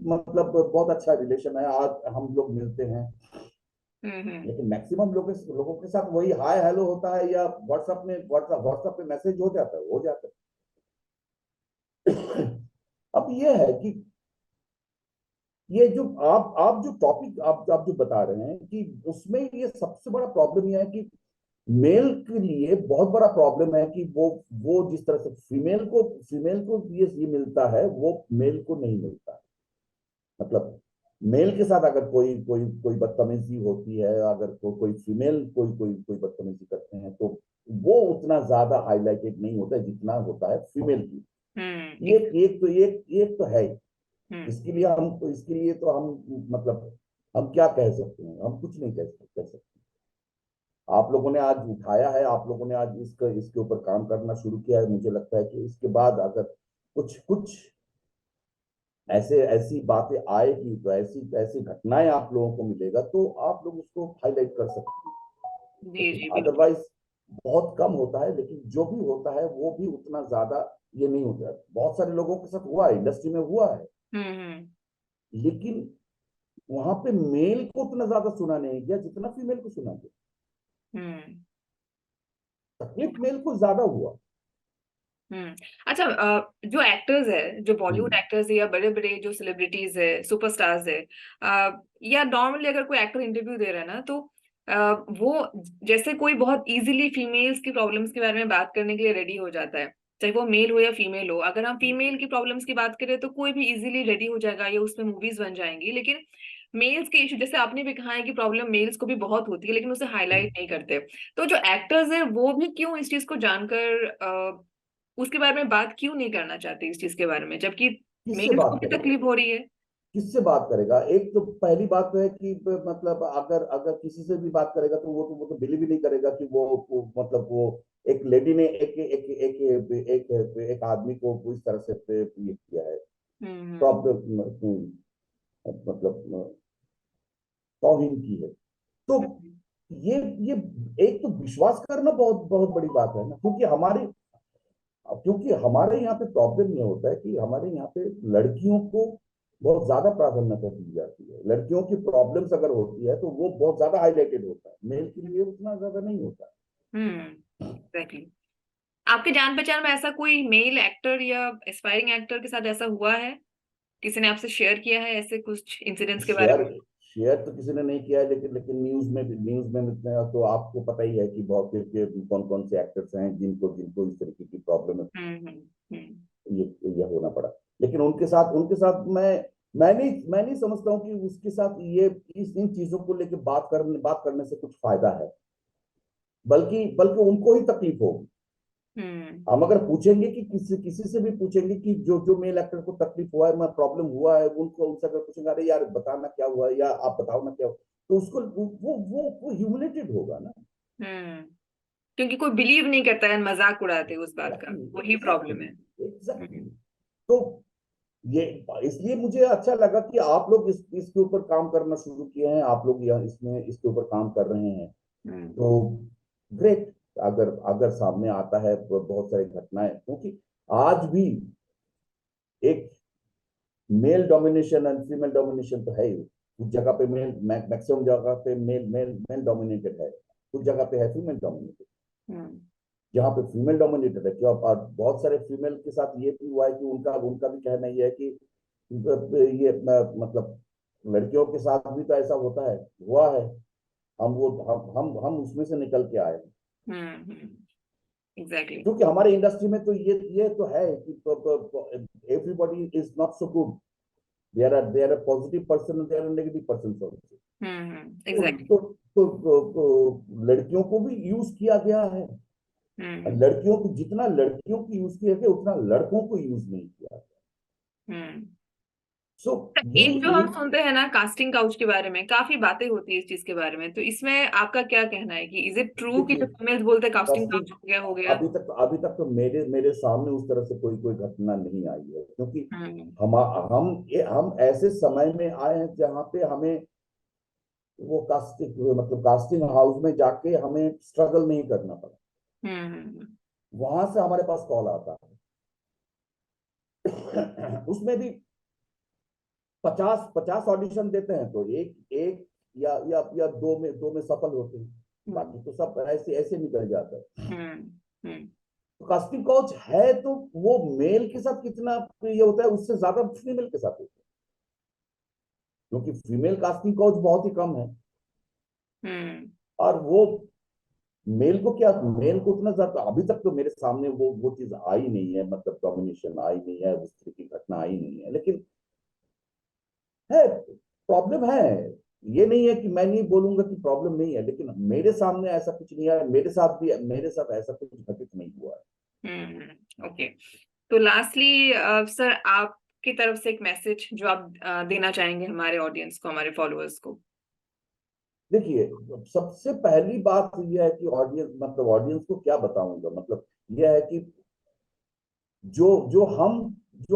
[SPEAKER 2] मतलब बहुत अच्छा रिलेशन है। आज हम लोग मिलते हैं, लेकिन मैक्सिमम लोगों के साथ वही हाय हेलो होता है या व्हाट्सएप पे मैसेज हो जाता है। अब ये है कि ये जो आप जो टॉपिक आप जो बता रहे हैं कि उसमें ये सबसे बड़ा प्रॉब्लम ये है कि मेल के लिए बहुत बड़ा प्रॉब्लम है कि वो जिस तरह से फीमेल को ये मिलता है वो मेल को नहीं मिलता है। मतलब मेल के साथ अगर कोई बदतमीजी होती है, अगर कोई फीमेल कोई बदतमीजी करते हैं तो वो उतना ज्यादा हाईलाइटेड नहीं होता है जितना होता है फीमेल की। ये एक तो है। इसके लिए तो हम मतलब हम क्या कह सकते हैं, हम कुछ नहीं कह सकते। आप लोगों ने आज उठाया है, आप लोगों ने आज इसके ऊपर काम करना शुरू किया है। मुझे लगता है कि इसके बाद अगर कुछ कुछ ऐसी बातें आएगी तो ऐसी ऐसी घटनाएं आप लोगों को मिलेगा तो आप लोग उसको हाईलाइट कर सकते हैं।
[SPEAKER 3] जी
[SPEAKER 2] लेकिन
[SPEAKER 3] जी बिल्कुल।
[SPEAKER 2] अदरवाइज बहुत कम होता है। लेकिन जो भी होता है वो भी उतना ज्यादा ये नहीं होता है। बहुत सारे लोगों के साथ हुआ है, इंडस्ट्री में हुआ है, लेकिन वहां पे मेल को उतना ज्यादा सुना नहीं गया जितना फीमेल को सुना गया। तकलीफ मेल को ज्यादा हुआ।
[SPEAKER 3] अच्छा, जो एक्टर्स है, जो बॉलीवुड
[SPEAKER 2] हम्म,
[SPEAKER 3] एक्टर्स है या बड़े बड़े जो सेलिब्रिटीज है, सुपरस्टार्स है, या नॉर्मली अगर कोई एक्टर इंटरव्यू दे रहा है ना, तो वो जैसे कोई बहुत इजीली फीमेल्स की प्रॉब्लम्स के बारे में बात करने के लिए रेडी हो जाता है, चाहे वो मेल हो या फीमेल हो। अगर हम फीमेल की प्रॉब्लम्स की बात करें तो कोई भी इजीली रेडी हो जाएगा, या उसमें मूवीज बन जाएंगी। लेकिन मेल्स के इशू, जैसे आपने भी कहा है कि प्रॉब्लम मेल्स को भी बहुत होती है, लेकिन उसे हाईलाइट नहीं करते। तो जो एक्टर्स है वो भी क्यों इस चीज को जानकर उसके बारे में बात क्यों नहीं करना चाहते, इस चीज के बारे में, जबकि
[SPEAKER 2] किससे
[SPEAKER 3] मेल्स को
[SPEAKER 2] बात
[SPEAKER 3] भी
[SPEAKER 2] करेगा?
[SPEAKER 3] तकलीफ हो रही है।
[SPEAKER 2] किससे बात करेगा? एक तो पहली बात तो है कि मतलब अगर अगर किसी से भी बात करेगा तो वो तो बिलीव ही नहीं करेगा कि मतलब वो एक लेडी ने एक आदमी को इस तरह से ये किया है।
[SPEAKER 3] हम्म।
[SPEAKER 2] प्रॉब्लम मतलब तौहीन की है। तो
[SPEAKER 3] हम्म।
[SPEAKER 2] ये ये एक तो विश्वास करना बहुत बहुत बड़ी बात है ना, क्योंकि हमारे यहाँ पे प्रॉब्लम ये होता है कि हमारे यहाँ पे लड़कियों को बहुत ज्यादा प्राधान्यता दी जाती है। लड़कियों की प्रॉब्लम्स अगर होती है तो वो बहुत ज्यादा हाईलाइटेड होता है, मेल के लिए उतना ज्यादा नहीं होता।
[SPEAKER 3] एग्जैक्टली। आपके जान पहचान में ऐसा कोई मेल एक्टर या एस्पायरिंग एक्टर के साथ ऐसा हुआ है? किसी ने आपसे शेयर किया है ऐसे कुछ इंसिडेंट्स के बारे
[SPEAKER 2] शेयर
[SPEAKER 3] में?
[SPEAKER 2] शेयर तो किसी ने नहीं किया है, लेकिन न्यूज में तो आपको पता ही है कि बहुत कौन कौन से एक्टर्स हैं जिनको जिनको इस तरीके की प्रॉब्लम है,
[SPEAKER 3] हम्म। हम्म।
[SPEAKER 2] ये होना पड़ा। लेकिन उनके साथ मैं नहीं समझता हूँ कि उसके साथ ये इन चीजों को लेकर बात करने से कुछ फायदा है, बल्कि बल्कि उनको ही तकलीफ होगी।
[SPEAKER 3] हम्म।
[SPEAKER 2] हम अगर पूछेंगे कि किसी किसी से भी पूछेंगे कि जो जो मेल एक्टर को तकलीफ हुआ है, मैं प्रॉब्लम हुआ है, उनको उनसे अगर पूछेंगे अरे यार बताना क्या हुआ है, या आप बताओ ना क्या हुआ, तो उसको वो ह्यूमिलेटेड होगा ना।
[SPEAKER 3] हम्म। क्योंकि कोई बिलीव नहीं करता है, मजाक उड़ाते हैं उस बात का,
[SPEAKER 2] एग्जैक्टली
[SPEAKER 3] वही प्रॉब्लम है।
[SPEAKER 2] Exactly exactly.
[SPEAKER 3] हम्म।
[SPEAKER 2] तो ये इसलिए मुझे अच्छा लगा कि आप लोग इसके ऊपर काम करना शुरू किए हैं, आप लोग यहाँ इसके ऊपर काम कर रहे हैं।
[SPEAKER 3] हम्म।
[SPEAKER 2] तो ग्रेट। अगर अगर सामने आता है बहुत सारी घटनाएं, क्योंकि आज भी एक male domination and female domination तो है ही। कुछ जगह पे मेल, मैक्सिमम जगह पे मेल मेल मेल डोमिनेटेड है, कुछ जगह पे है फीमेल डोमिनेटेड।
[SPEAKER 3] हम्म।
[SPEAKER 2] जहाँ पे फीमेल डोमिनेटेड है, क्यों, और बहुत सारे फीमेल के साथ ये भी हुआ है कि उनका उनका भी कहना ये है कि ये मतलब लड़कियों के साथ भी तो ऐसा होता है, हुआ है। हम उसमें से निकल के आए हैं।
[SPEAKER 3] हम्म। एग्जैक्टली।
[SPEAKER 2] क्योंकि हमारे इंडस्ट्री में तो ये तो है कि everybody is not so good. There are positive person, there are negative person also. तो,
[SPEAKER 3] एग्जैक्टली।
[SPEAKER 2] तो, तो लड़कियों को भी यूज किया गया है।
[SPEAKER 3] हम्म।
[SPEAKER 2] लड़कियों को जितना लड़कियों को यूज किया गया उतना लड़कों को यूज नहीं किया गया।
[SPEAKER 3] हम्म।
[SPEAKER 2] सो
[SPEAKER 3] एक जो
[SPEAKER 2] ये
[SPEAKER 3] हम सुनते हैं ना कास्टिंग काउच के बारे में, काफी बातें होती है इस चीज के बारे में, तो इसमें आपका क्या कहना है कि इज इट ट्रू कि
[SPEAKER 2] देखिए,
[SPEAKER 3] जो फीमेल्स बोलते हैं कास्टिंग
[SPEAKER 2] कास्टिंग
[SPEAKER 3] काउच हो गया?
[SPEAKER 2] अभी तक तो मेरे सामने उस तरह से कोई कोई घटना नहीं आई है, क्योंकि
[SPEAKER 3] हम्म।
[SPEAKER 2] हम ऐसे समय में आए हैं जहाँ पे हमें वो कास्टिंग हाउस में जाके हमें स्ट्रगल नहीं करना पड़ा।
[SPEAKER 3] हम्म।
[SPEAKER 2] वहां से हमारे पास कॉल आता है। उसमें भी 50 ऑडिशन देते हैं तो एक एक या दो में सफल होते हैं,
[SPEAKER 3] हम्म।
[SPEAKER 2] बाकी तो सब ऐसे ऐसे निकल जाता है।
[SPEAKER 3] हम्म। हम्म।
[SPEAKER 2] तो कास्टिंग काउच है तो वो मेल के साथ कितना ये होता है, उससे ज्यादा फीमेल के साथ होता है, क्योंकि फीमेल कास्टिंग काउच बहुत ही कम है।
[SPEAKER 3] हम्म।
[SPEAKER 2] और वो मेल को उतना ज्यादा अभी तक तो मेरे सामने वो चीज आई नहीं है, मतलब डोमिनेशन आई नहीं है, उस तरह की घटना आई नहीं है। लेकिन है, प्रॉब्लम है। ये नहीं है कि मैं नहीं बोलूंगा कि प्रॉब्लम नहीं है, लेकिन मेरे सामने ऐसा कुछ नहीं है, मेरे साथ ऐसा कुछ घटित नहीं हुआ है।
[SPEAKER 3] ओके। तो लास्टली सर, आपकी तरफ से एक मैसेज जो आप देना चाहेंगे हमारे ऑडियंस को, हमारे फॉलोअर्स को?
[SPEAKER 2] देखिए, सबसे पहली बात यह है कि ऑडियंस को क्या बताऊंगा, मतलब यह है कि जो जो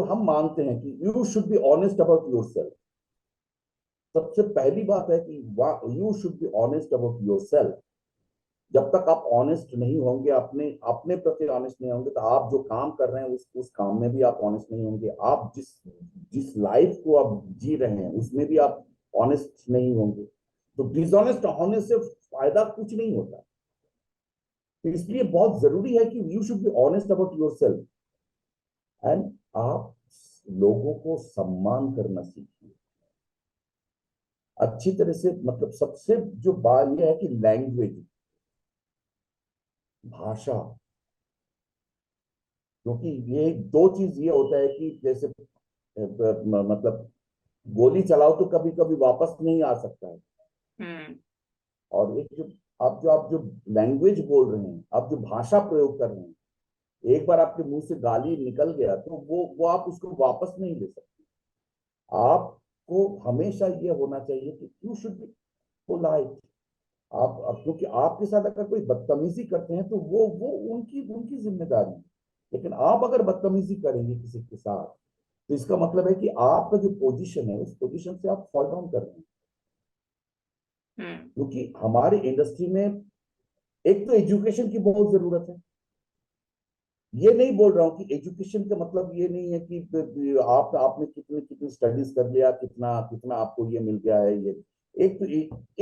[SPEAKER 2] हम मानते हैं कि you should be honest about yourself. सबसे पहली बात है कि you should be honest about yourself. जब तक आप ऑनेस्ट नहीं होंगे, अपने अपने प्रति ऑनेस्ट नहीं होंगे, तो आप जो काम कर रहे हैं उस काम में भी आप ऑनेस्ट नहीं होंगे। आप जिस जिस लाइफ को आप जी रहे हैं उसमें भी आप ऑनेस्ट नहीं होंगे। तो डिसऑनेस्ट होने से फायदा कुछ नहीं होता। तो इसलिए बहुत जरूरी है कि you should be honest about your self. And आप लोगों को सम्मान करना सीखिए अच्छी तरह से। मतलब सबसे जो बात यह है कि लैंग्वेज, भाषा, क्योंकि ये दो चीज ये होता है कि जैसे मतलब गोली चलाओ तो कभी कभी वापस नहीं आ सकता है।
[SPEAKER 3] हम्म।
[SPEAKER 2] और एक जो लैंग्वेज बोल रहे हैं, आप जो भाषा प्रयोग कर रहे हैं, एक बार आपके मुंह से गाली निकल गया तो वो आप उसको वापस नहीं ले सकते। आपको हमेशा ये होना चाहिए कि यू शुड बी पोलाइट। क्योंकि आपके साथ अगर कोई बदतमीजी करते हैं तो वो उनकी उनकी जिम्मेदारी है। लेकिन आप अगर बदतमीजी करेंगे किसी के साथ तो इसका मतलब है कि आपका जो पोजीशन है उस पोजीशन से आप फॉल डाउन कर रहे हैं।
[SPEAKER 3] हम्म।
[SPEAKER 2] क्योंकि हमारी इंडस्ट्री में एक तो एजुकेशन की बहुत जरूरत है। ये नहीं बोल रहा हूं कि एजुकेशन का मतलब ये नहीं है कि आपने कितनी कितनी स्टडीज कर लिया, कितना कितना आपको ये मिल गया है। ये एक तो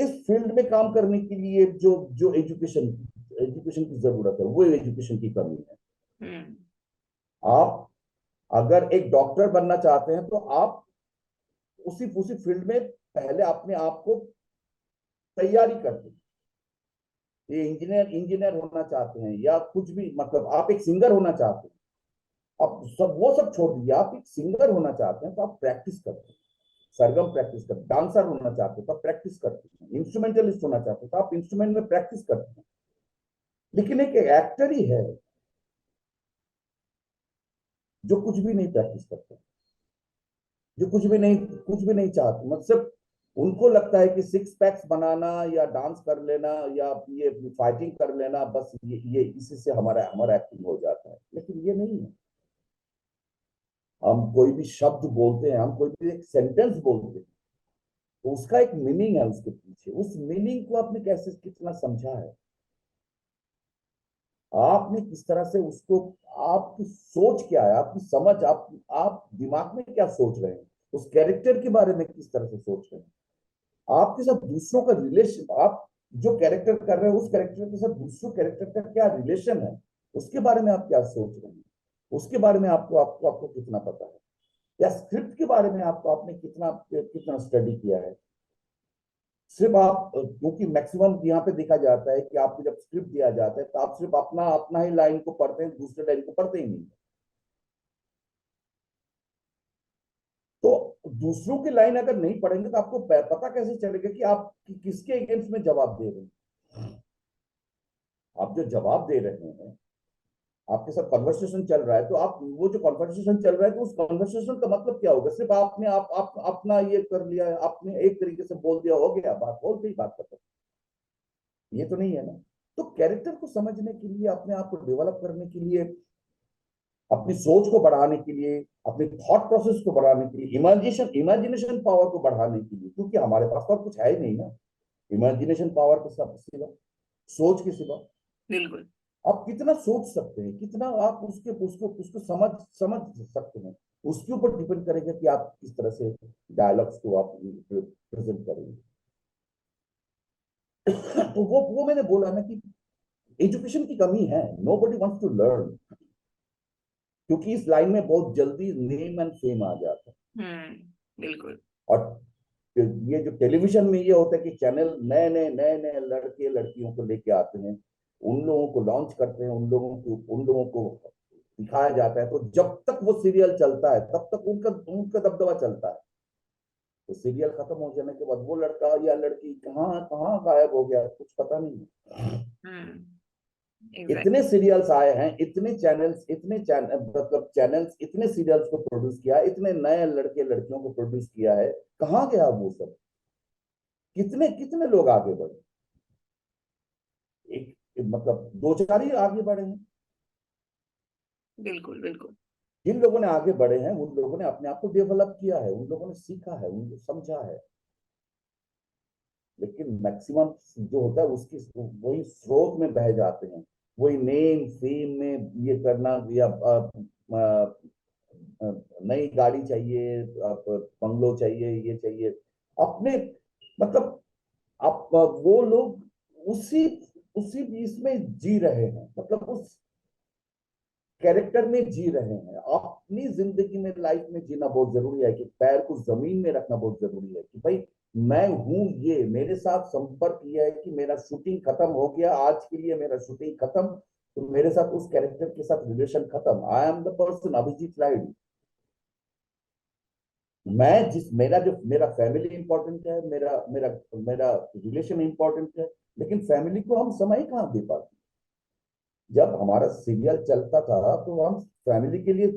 [SPEAKER 2] इस फील्ड में काम करने के लिए जो जो एजुकेशन एजुकेशन की जरूरत है वो एजुकेशन की कमी है।
[SPEAKER 3] हम्म।
[SPEAKER 2] आप अगर एक डॉक्टर बनना चाहते हैं तो आप उसी उसी फील्ड में पहले अपने आप को तैयारी कर दें। ये इंजीनियर होना चाहते हैं या कुछ भी, मतलब आप एक सिंगर होना चाहते हैं, आप सब वो सब छोड़ दीजिए। आप एक सिंगर होना चाहते हैं तो आप प्रैक्टिस करते हैं, सरगम प्रैक्टिस करते हैं। डांसर होना चाहते हैं तो आप प्रैक्टिस करते हैं। इंस्ट्रूमेंटलिस्ट होना चाहते हैं तो आप इंस्ट्रूमेंट में प्रैक्टिस करते हैं। लेकिन एक एक्टर ही है जो कुछ भी नहीं प्रैक्टिस करते, जो कुछ भी नहीं चाहते। मतलब उनको लगता है कि सिक्स पैक्स बनाना या डांस कर लेना या ये फाइटिंग कर लेना, बस ये इसी से हमारा हमारा एक्टिंग हो जाता है। लेकिन ये नहीं है। हम कोई भी शब्द बोलते हैं, हम कोई भी एक सेंटेंस बोलते हैं तो उसका एक मीनिंग है उसके पीछे। उस मीनिंग को आपने कैसे कितना समझा है, आपने किस तरह से उसको, आपकी सोच क्या है, आपकी समझ, आप दिमाग में क्या सोच रहे हैं, उस कैरेक्टर के बारे में किस तरह से सोच रहे हैं, आपके साथ दूसरों का रिलेशन, आप जो कैरेक्टर कर रहे हैं उस कैरेक्टर के साथ दूसरों कैरेक्टर का क्या रिलेशन है, उसके बारे में आप क्या सोच रहे हैं, उसके बारे में आपको आपको आपको कितना पता है, या स्क्रिप्ट के बारे में आपको आपने कितना कितना स्टडी किया है। सिर्फ आप, क्योंकि मैक्सिमम यहाँ पे देखा जाता है कि आपको जब स्क्रिप्ट दिया जाता है तो आप सिर्फ अपना अपना ही लाइन को पढ़ते हैं, दूसरे लाइन को पढ़ते ही नहीं। तो दूसरों की लाइन अगर नहीं पढ़ेंगे तो आपको पता कैसे चलेगा कि आप किसके अगेंस्ट में जवाब दे रहे हैं। आप जो जवाब दे रहे हैं, आपके साथ कन्वर्सेशन चल रहा है, तो आप वो जो कन्वर्सेशन चल रहा है तो उस कन्वर्सेशन का मतलब क्या होगा? सिर्फ आपने आप अपना ये कर लिया है, आपने एक तरीके से बोल दिया, हो गया, बात हो गई, बात खत्म। ये तो नहीं है ना। तो कैरेक्टर को समझने के लिए, अपने आप को डेवलप करने के लिए, अपनी सोच को बढ़ाने के लिए, अपने थॉट प्रोसेस को बढ़ाने के लिए, इमेजिनेशन पावर को बढ़ाने के लिए, क्योंकि हमारे पास तो कुछ है ही नहीं ना इमेजिनेशन पावर के सिवा, सोच के सिवा।
[SPEAKER 3] बिल्कुल।
[SPEAKER 2] आप कितना सोच सकते हैं, कितना आप उसके उसको उसको समझ समझ सकते हैं, उसके ऊपर डिपेंड करेगा कि आप किस तरह से डायलॉग्स को आप प्रेजेंट करेंगे। तो वो मैंने बोला ना कि एजुकेशन की कमी है। नोबडी वांट्स टू लर्न, क्योंकि इस लाइन में बहुत जल्दी नेम एंड फेम आ जाता है।
[SPEAKER 3] बिल्कुल।
[SPEAKER 2] और ये जो टेलीविजन में ये होता है कि चैनल नए नए लड़के लड़कियों को लेके आते हैं, उन लोगों को लॉन्च करते हैं, उन लोगों को दिखाया जाता है, तो जब तक वो सीरियल चलता है तब तक उनका उनका दबदबा चलता है। तो सीरियल खत्म हो जाने के बाद वो लड़का या लड़की कहाँ कहाँ गायब हो गया, कुछ पता नहीं।
[SPEAKER 3] एग्जैक्ट।
[SPEAKER 2] इतने सीरियल्स आए हैं, मतलब चैनल्स इतने सीरियल्स को प्रोड्यूस किया, इतने नए लड़के लड़कियों को प्रोड्यूस किया है, कहाँ गया वो सब? कितने कितने लोग आगे बढ़े? एक मतलब दो चार ही आगे बढ़े हैं।
[SPEAKER 3] बिल्कुल बिल्कुल।
[SPEAKER 2] जिन लोगों ने आगे बढ़े हैं उन लोगों ने अपने आप को डेवलप किया है, उन लोगों ने सीखा है, उनको समझा है। लेकिन मैक्सिमम जो होता है उसकी वही स्रोत में बह जाते हैं, वही नेम फेम में ये करना, या नई गाड़ी चाहिए, बंगलो चाहिए, ये चाहिए अपने, मतलब आप वो लोग उसी उसी इसमें जी रहे हैं, मतलब उस कैरेक्टर में जी रहे हैं। अपनी जिंदगी में, लाइफ में जीना बहुत जरूरी है कि पैर को जमीन में रखना बहुत जरूरी है कि भाई मैं हूं, ये मेरे साथ संपर्क किया है कि मेरा शूटिंग खत्म हो गया, आज के लिए मेरा शूटिंग खत्म, तो मेरे साथ उस कैरेक्टर के साथ रिलेशन खत्म। I am the person Abhijit Lahiri. मैं जिस मेरा फैमिली इंपॉर्टेंट है, मेरा मेरा मेरा रिलेशन इंपॉर्टेंट है, लेकिन फैमिली को हम समय कहाँ दे पाते। जब हमारा सीरियल चलता था तो हम फैमिली के लिए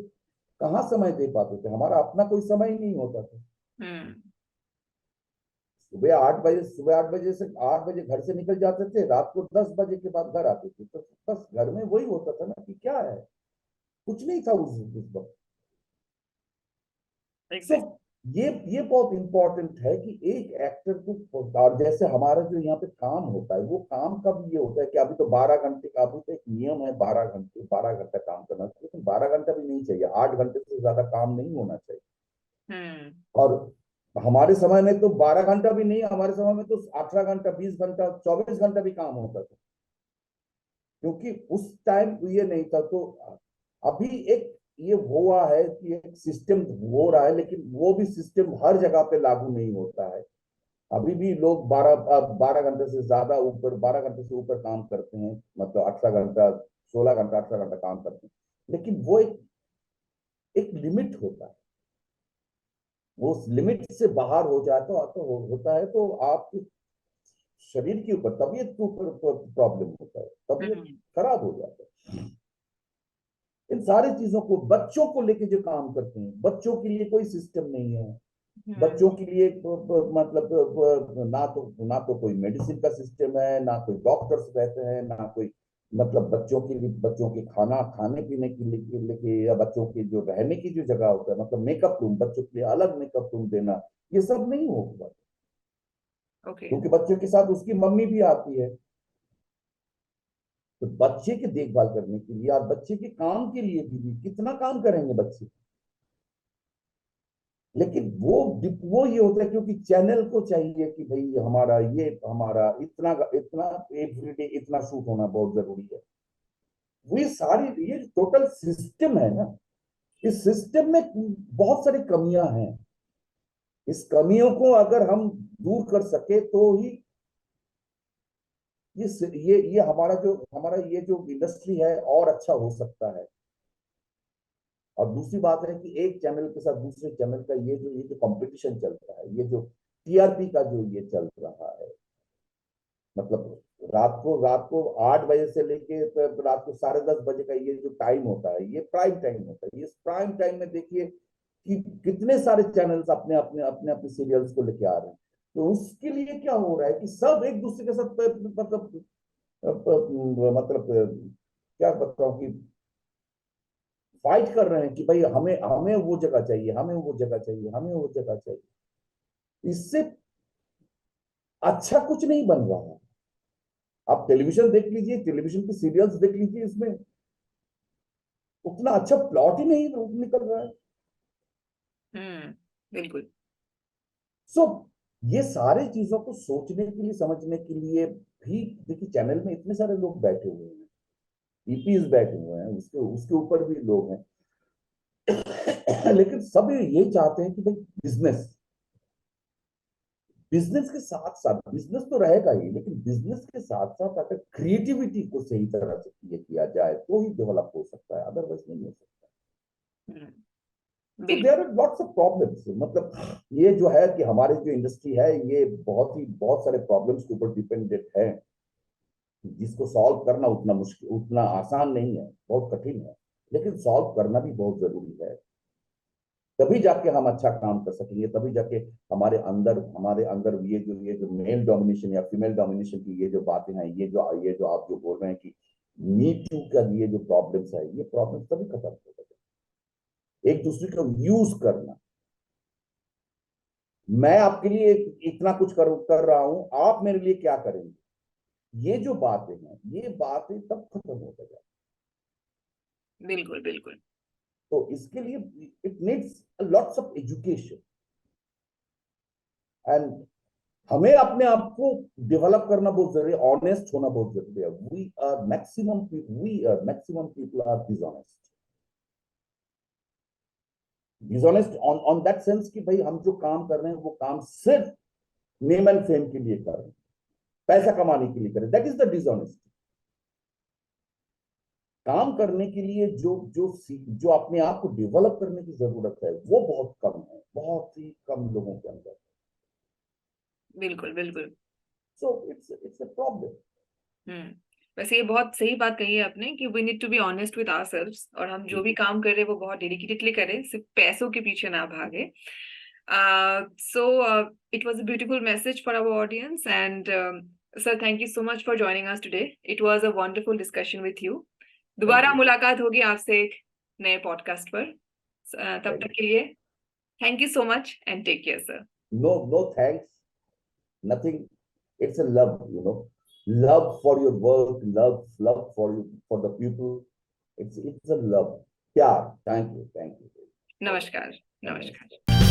[SPEAKER 2] कहाँ समय दे पाते थे, हमारा अपना कोई समय ही नहीं होता था। सुबह 8 बजे से 8 बजे घर से निकल जाते थे, रात को 10 बजे के बाद घर आते थे, तो बस घर में वही होता था ना कि क्या है, कुछ नहीं था उस वक्त। So, ये बहुत इंपॉर्टेंट है कि एक एक्टर को, और जैसे हमारा जो यहाँ पे काम होता है, वो काम कब ये होता है कि अभी तो 12 घंटे का, अभी तो एक नियम है 12 घंटा काम करना चाहिए, लेकिन 12 घंटा भी नहीं चाहिए, 8 घंटे से ज्यादा काम नहीं होना चाहिए। और हमारे समय में तो 12 घंटा भी नहीं, हमारे समय में तो 18 घंटा, 20 घंटा, 24 घंटा भी काम होता था, क्योंकि उस टाइम ये नहीं था। तो अभी एक ये हुआ है कि एक सिस्टम हो रहा है, लेकिन वो भी सिस्टम हर जगह पे लागू नहीं होता है। अभी भी लोग 12 घंटे से ज्यादा ऊपर, 12 घंटे से ऊपर काम करते हैं, मतलब 18 घंटा, 16 घंटा, 18 घंटा काम करते हैं, लेकिन वो एक लिमिट होता है। वो उस लिमिट से बाहर हो जाता होता है तो आपके शरीर के ऊपर, तबीयत के ऊपर प्रॉब्लम होता है, तबीयत खराब हो जाता है। इन सारी चीजों को, बच्चों को लेके जो काम करते हैं, बच्चों के लिए कोई सिस्टम नहीं है। बच्चों के लिए मतलब ना तो कोई मेडिसिन का सिस्टम है, ना कोई डॉक्टर्स रहते हैं, ना कोई मतलब बच्चों के लिए, बच्चों के खाने पीने के लिए, या बच्चों के जो रहने की जो जगह होता है, मतलब मेकअप रूम, बच्चों के लिए अलग मेकअप रूम देना, ये सब नहीं होगा। क्योंकि बच्चों के साथ उसकी मम्मी भी आती है, तो बच्चे की देखभाल करने के लिए और बच्चे के काम के लिए भी कितना काम करेंगे बच्चे। लेकिन वो ये होता है क्योंकि चैनल को चाहिए कि भाई हमारा इतना इतना एवरीडे इतना शूट होना बहुत जरूरी है। ये टोटल सिस्टम है ना, इस सिस्टम में बहुत सारी कमियां हैं। इस कमियों को अगर हम दूर कर सके तो ही ये हमारा ये जो इंडस्ट्री है और अच्छा हो सकता है। और दूसरी बात है कि एक चैनल के साथ दूसरे चैनल का ये जो कंपटीशन चल रहा है, ये जो टीआरपी का जो ये चल रहा है, मतलब रात को 8 बजे से लेके रात को 10:30 बजे का ये जो टाइम होता है, ये प्राइम टाइम होता है। इस प्राइम टाइम में देखिए कि कितने सारे चैनल्स अपने अपने अपने अपने सीरियल्स को लेके आ रहे हैं। तो उसके लिए क्या हो रहा है कि सब एक दूसरे के साथ मतलब क्या बताऊं कि फाइट कर रहे हैं कि भाई हमें हमें वो जगह चाहिए, हमें वो जगह चाहिए, हमें वो जगह चाहिए। इससे अच्छा कुछ नहीं बन रहा है। आप टेलीविजन देख लीजिए, टेलीविजन के सीरियल्स देख लीजिए, इसमें उतना अच्छा प्लॉट ही नहीं निकल रहा है।
[SPEAKER 3] बिल्कुल।
[SPEAKER 2] सो ये सारे चीजों को सोचने के लिए, समझने के लिए भी देखिए चैनल में इतने सारे लोग बैठे हुए हैं, ईपीज बैठे हुए हैं, उसके उसके ऊपर भी लोग हैं। लेकिन सब ये चाहते हैं कि भाई बिजनेस के साथ साथ, बिजनेस तो रहेगा ही, लेकिन बिजनेस के साथ साथ अगर क्रिएटिविटी को सही तरह से किया जाए तो ही डेवलप हो सकता है, अदरवाइज नहीं हो सकता। तो there are lots of problems. मतलब ये जो है कि हमारी जो इंडस्ट्री है, ये बहुत सारे प्रॉब्लम्स के ऊपर डिपेंडेंट है, जिसको सॉल्व करना उतना आसान नहीं है, बहुत कठिन है, लेकिन सॉल्व करना भी बहुत जरूरी है। तभी जाके हम अच्छा काम कर सकेंगे, तभी जाके हमारे अंदर ये जो मेल डोमिनेशन या फीमेल डोमिनेशन की ये जो बातें हैं, ये जो आप जो बोल रहे हैं कि मी टू का ये जो प्रॉब्लम्स है, ये प्रॉब्लम्स तभी खत्म हो जाएगा। एक दूसरे को यूज करना, मैं आपके लिए इतना कुछ कर रहा हूं, आप मेरे लिए क्या करेंगे, ये जो बातें हैं, ये बातें तब खत्म हो जाएगा।
[SPEAKER 3] बिल्कुल बिल्कुल।
[SPEAKER 2] तो इसके लिए it needs lots of education, and हमें अपने आप को डेवलप करना बहुत जरूरी है, ऑनेस्ट होना बहुत जरूरी है। Maximum people are dishonest. Dishonest on that sense कि भाई हम जो काम कर रहे हैं वो काम सिर्फ नेम एंड फेम के लिए कर रहे हैं, पैसा कमाने के लिए कर रहे हैं, दैट इज द डिसऑनेस्ट। काम करने के लिए जो अपने आप को डेवलप करने की जरूरत है वो बहुत कम है, बहुत ही कम लोगों के अंदर।
[SPEAKER 3] बिल्कुल बिल्कुल।
[SPEAKER 2] So it's a problem.
[SPEAKER 3] वैसे ये बहुत सही बात कही है आपने कि we need to be honest with ourselves, और हम जो भी काम कर रहे हैं वो बहुत डेडिकेटेडली करें, सिर्फ पैसों के पीछे ना भागे। So it was a beautiful message for our audience, and sir, thank you so much for joining us today. It was a wonderful discussion with you. दोबारा मुलाकात होगी आपसे एक नए पॉडकास्ट पर। तब तक के लिए thank you so much and take care sir.
[SPEAKER 2] No thanks, nothing. It's a love, love for your work, love for the people. It's a love. Yeah, thank you.
[SPEAKER 3] नमस्कार। नमस्कार।